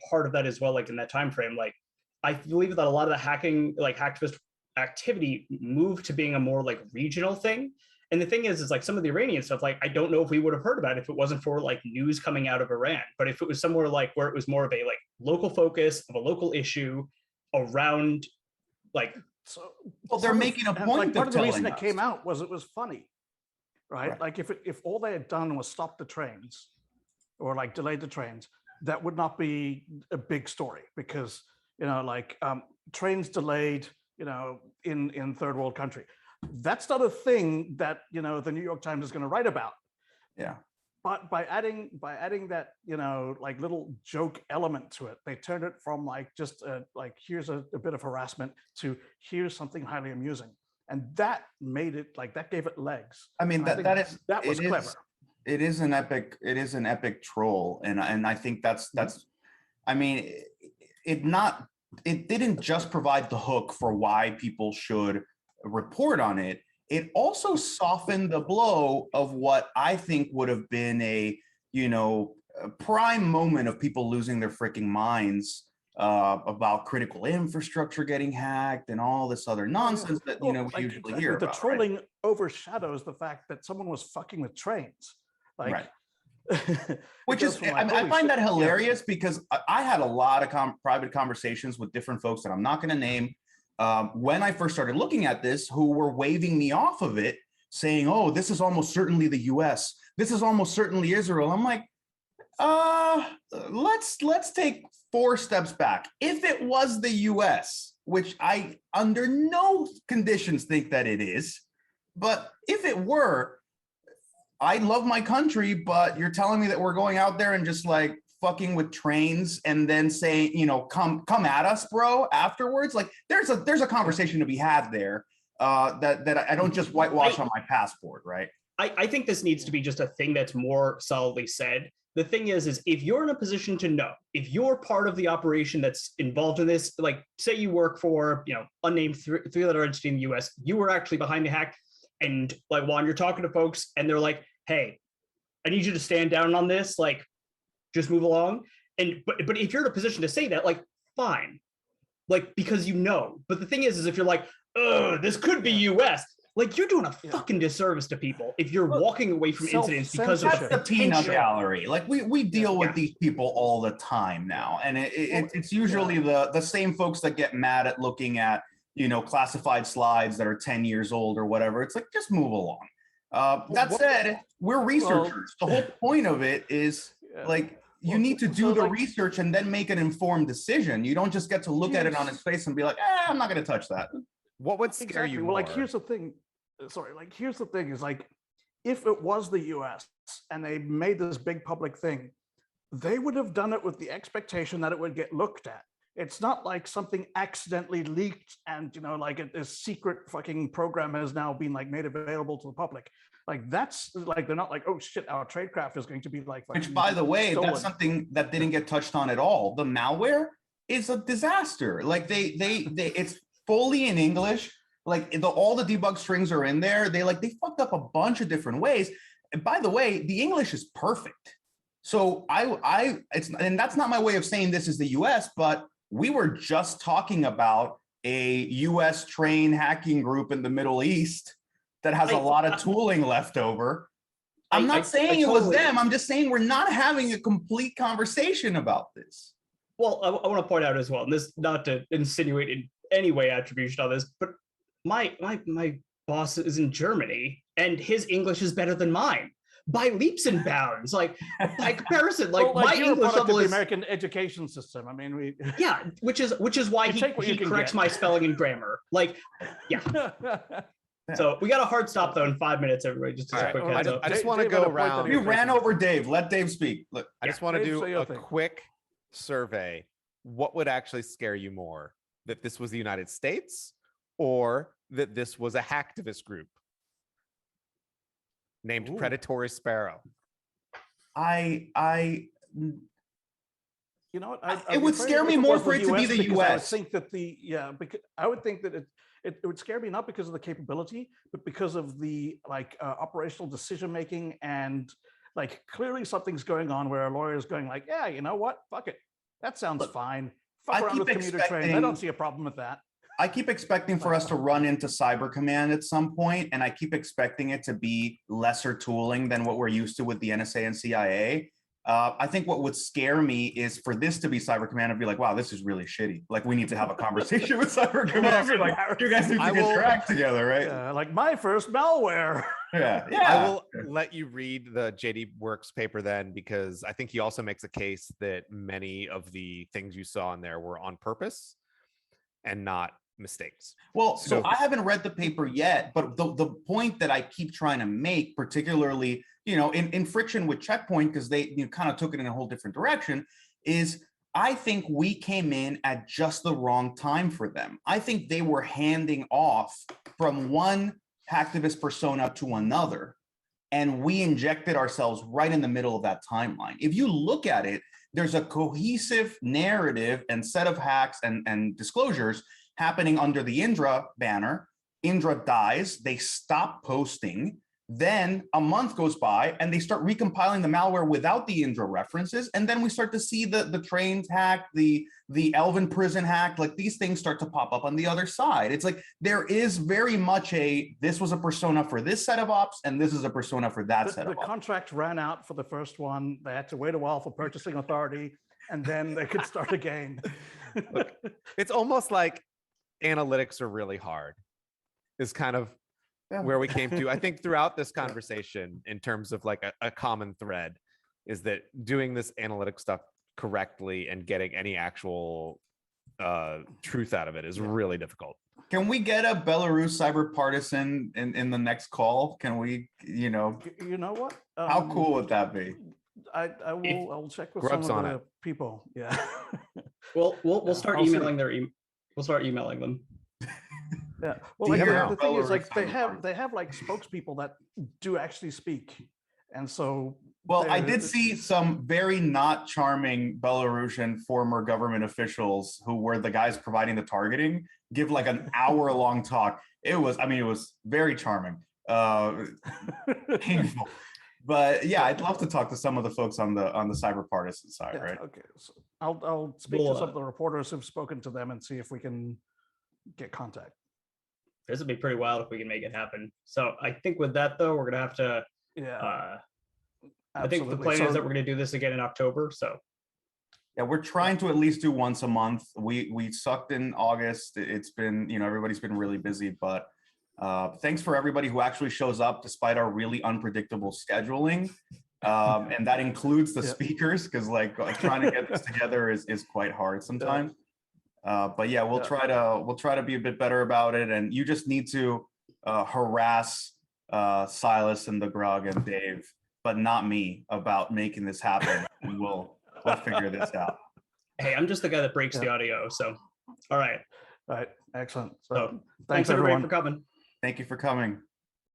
Speaker 1: part of that as well, like in that time frame, like I believe that a lot of the hacking, like hacktivist activity moved to being a more like regional thing. And the thing is like some of the Iranian stuff, like I don't know if we would have heard about it if it wasn't for like news coming out of Iran. But if it was somewhere like where it was more of a like local focus of a local issue around like.
Speaker 3: So,
Speaker 2: well, they're making a point.
Speaker 3: Like, part of the reason
Speaker 2: us.
Speaker 3: it came out was it was funny,
Speaker 2: right?
Speaker 3: Like if all they had done was stop the trains or like delayed the trains, that would not be a big story because like trains delayed, in third world country. That's not a thing that the New York Times is going to write about.
Speaker 2: Yeah.
Speaker 3: But by adding that, like little joke element to it, they turned it from like just like here's a bit of harassment to here's something highly amusing, and that made it like that gave it legs.
Speaker 2: I mean
Speaker 3: that was clever.
Speaker 2: It is an epic troll, and I think that's I mean it didn't just provide the hook for why people should report on it. It also softened the blow of what I think would have been a prime moment of people losing their freaking minds about critical infrastructure getting hacked and all this other nonsense that we usually hear about.
Speaker 3: The trolling overshadows the fact that someone was fucking with trains, like.
Speaker 2: Right. Which is, I find that hilarious because I had a lot of private conversations with different folks that I'm not going to name. When I first started looking at this, who were waving me off of it, saying, "Oh, this is almost certainly the U.S. This is almost certainly Israel." I'm like, let's take 4 steps back. If it was the U.S., which I under no conditions think that it is, but if it were, I love my country, but you're telling me that we're going out there and just like fucking with trains and then saying, come at us, bro, afterwards. Like there's a conversation to be had there that I don't just whitewash on my passport, right?
Speaker 1: I think this needs to be just a thing that's more solidly said. The thing is if you're in a position to know, if you're part of the operation that's involved in this, like say you work for, unnamed three-letter entity in the US, you were actually behind the hack. And like, Juan, you're talking to folks and they're like, hey, I need you to stand down on this, like, just move along. And but if you're in a position to say that, like, fine, like, because But the thing is if you're like, this could be US, like, you're doing a fucking disservice to people if you're walking away from incidents because of
Speaker 2: that's the peanut gallery. Like we deal with these people all the time now, and it's usually the same folks that get mad at looking at classified slides that are 10 years old or whatever. It's like, just move along. That said, we're researchers. The whole point of it is like, you need to do the research and then make an informed decision. You don't just get to look at it on its face and be like, I'm not going to touch that.
Speaker 4: What would scare you more?
Speaker 3: Well, like, here's the thing. Here's the thing is like, if it was the US and they made this big public thing, they would have done it with the expectation that it would get looked at. It's not like something accidentally leaked and, you know, like a secret fucking program has now been like made available to the public. Like that's like, they're not like, oh shit, our tradecraft is going to be like,
Speaker 2: Which, by the way,
Speaker 3: stolen.
Speaker 2: that's something that didn't get touched on at all. The malware is a disaster. Like they it's fully in English. Like all the debug strings are in there. They fucked up a bunch of different ways. And by the way, the English is perfect. So and that's not my way of saying this is the US, but we were just talking about a US trained hacking group in the Middle East that has a lot of tooling left over. I'm not saying it was them. I'm just saying we're not having a complete conversation about this.
Speaker 1: Well, I want to point out as well, and this not to insinuate in any way attribution on this, but my boss is in Germany and his English is better than mine by leaps and bounds. Like by comparison, like my English level is
Speaker 3: the American education system. I mean,
Speaker 1: yeah, which is why he corrects my spelling and grammar. Like, yeah. So we got a hard stop though in 5 minutes, everybody. Just a quick heads up.
Speaker 4: I just want to go around.
Speaker 2: You ran over Dave. Let Dave speak. Look,
Speaker 4: I just want to do a quick survey. What would actually scare you more? That this was the United States or that this was a hacktivist group named Predatory Sparrow?
Speaker 3: You know what?
Speaker 2: It would scare me more for it to be the US.
Speaker 3: I would think that because I would think that it would scare me not because of the capability, but because of the operational decision making, and like clearly something's going on where a lawyer is going like, yeah, you know what? Fuck it. That sounds fine. Fuck around with commuter trains. I don't see a problem with that.
Speaker 2: I keep expecting for us to run into Cyber Command at some point, and I keep expecting it to be lesser tooling than what we're used to with the NSA and CIA. I think what would scare me is for this to be Cyber Command and be like, wow, this is really shitty. Like, we need to have a conversation with Cyber Command. Like, you guys need to get tracked together, right?
Speaker 3: Yeah, like my first malware.
Speaker 2: Yeah.
Speaker 4: I will let you read the JD Works paper then, because I think he also makes a case that many of the things you saw in there were on purpose and not mistakes.
Speaker 2: Well, so I haven't read the paper yet, but the point that I keep trying to make, particularly, you know, in friction with Checkpoint, because they kind of took it in a whole different direction, is I think we came in at just the wrong time for them. I think they were handing off from one hacktivist persona to another, and we injected ourselves right in the middle of that timeline. If you look at it, there's a cohesive narrative and set of hacks and disclosures happening under the Indra banner. Indra dies, they stop posting. Then a month goes by and they start recompiling the malware without the Indra references. And then we start to see the trains hack, the Elven prison hack, like these things start to pop up on the other side. It's like, there is very much this was a persona for this set of ops and this is a persona for that set of ops.
Speaker 3: The contract ran out for the first one. They had to wait a while for purchasing authority and then they could start again.
Speaker 4: Look, it's almost like analytics are really hard is kind of where we came to. I think throughout this conversation, in terms of like a common thread, is that doing this analytic stuff correctly and getting any actual truth out of it is really difficult.
Speaker 2: Can we get a Belarus cyber partisan in the next call? Can we, you know
Speaker 3: what?
Speaker 2: How cool would that be?
Speaker 3: I'll check with some of the people. Yeah.
Speaker 1: We'll start emailing we'll start emailing them.
Speaker 3: Yeah. Well, the thing is, like, they have like spokespeople that do actually speak, and so.
Speaker 2: Well, I did see some very not charming Belarusian former government officials who were the guys providing the targeting give like an hour-long talk. It was very charming, painful. But yeah, I'd love to talk to some of the folks on the cyber partisan side, right?
Speaker 3: Okay, so I'll speak to some of the reporters who've spoken to them and see if we can get contact.
Speaker 1: This would be pretty wild if we can make it happen. So I think with that though, we're gonna have to. Yeah. I think the plan is that we're gonna do this again in October. So.
Speaker 2: Yeah, we're trying to at least do once a month. We sucked in August. It's been, everybody's been really busy, but thanks for everybody who actually shows up despite our really unpredictable scheduling. And that includes the speakers, because like trying to get this together is quite hard sometimes. But yeah, we'll try to be a bit better about it. And you just need to harass Silas and the Grog and Dave, but not me, about making this happen. And we'll figure this out.
Speaker 1: Hey, I'm just the guy that breaks the
Speaker 3: Yeah.
Speaker 1: audio. So, all right.
Speaker 3: All right, excellent. So
Speaker 1: So,
Speaker 3: thanks
Speaker 1: everybody
Speaker 3: everyone.
Speaker 1: for coming.
Speaker 2: Thank you for coming.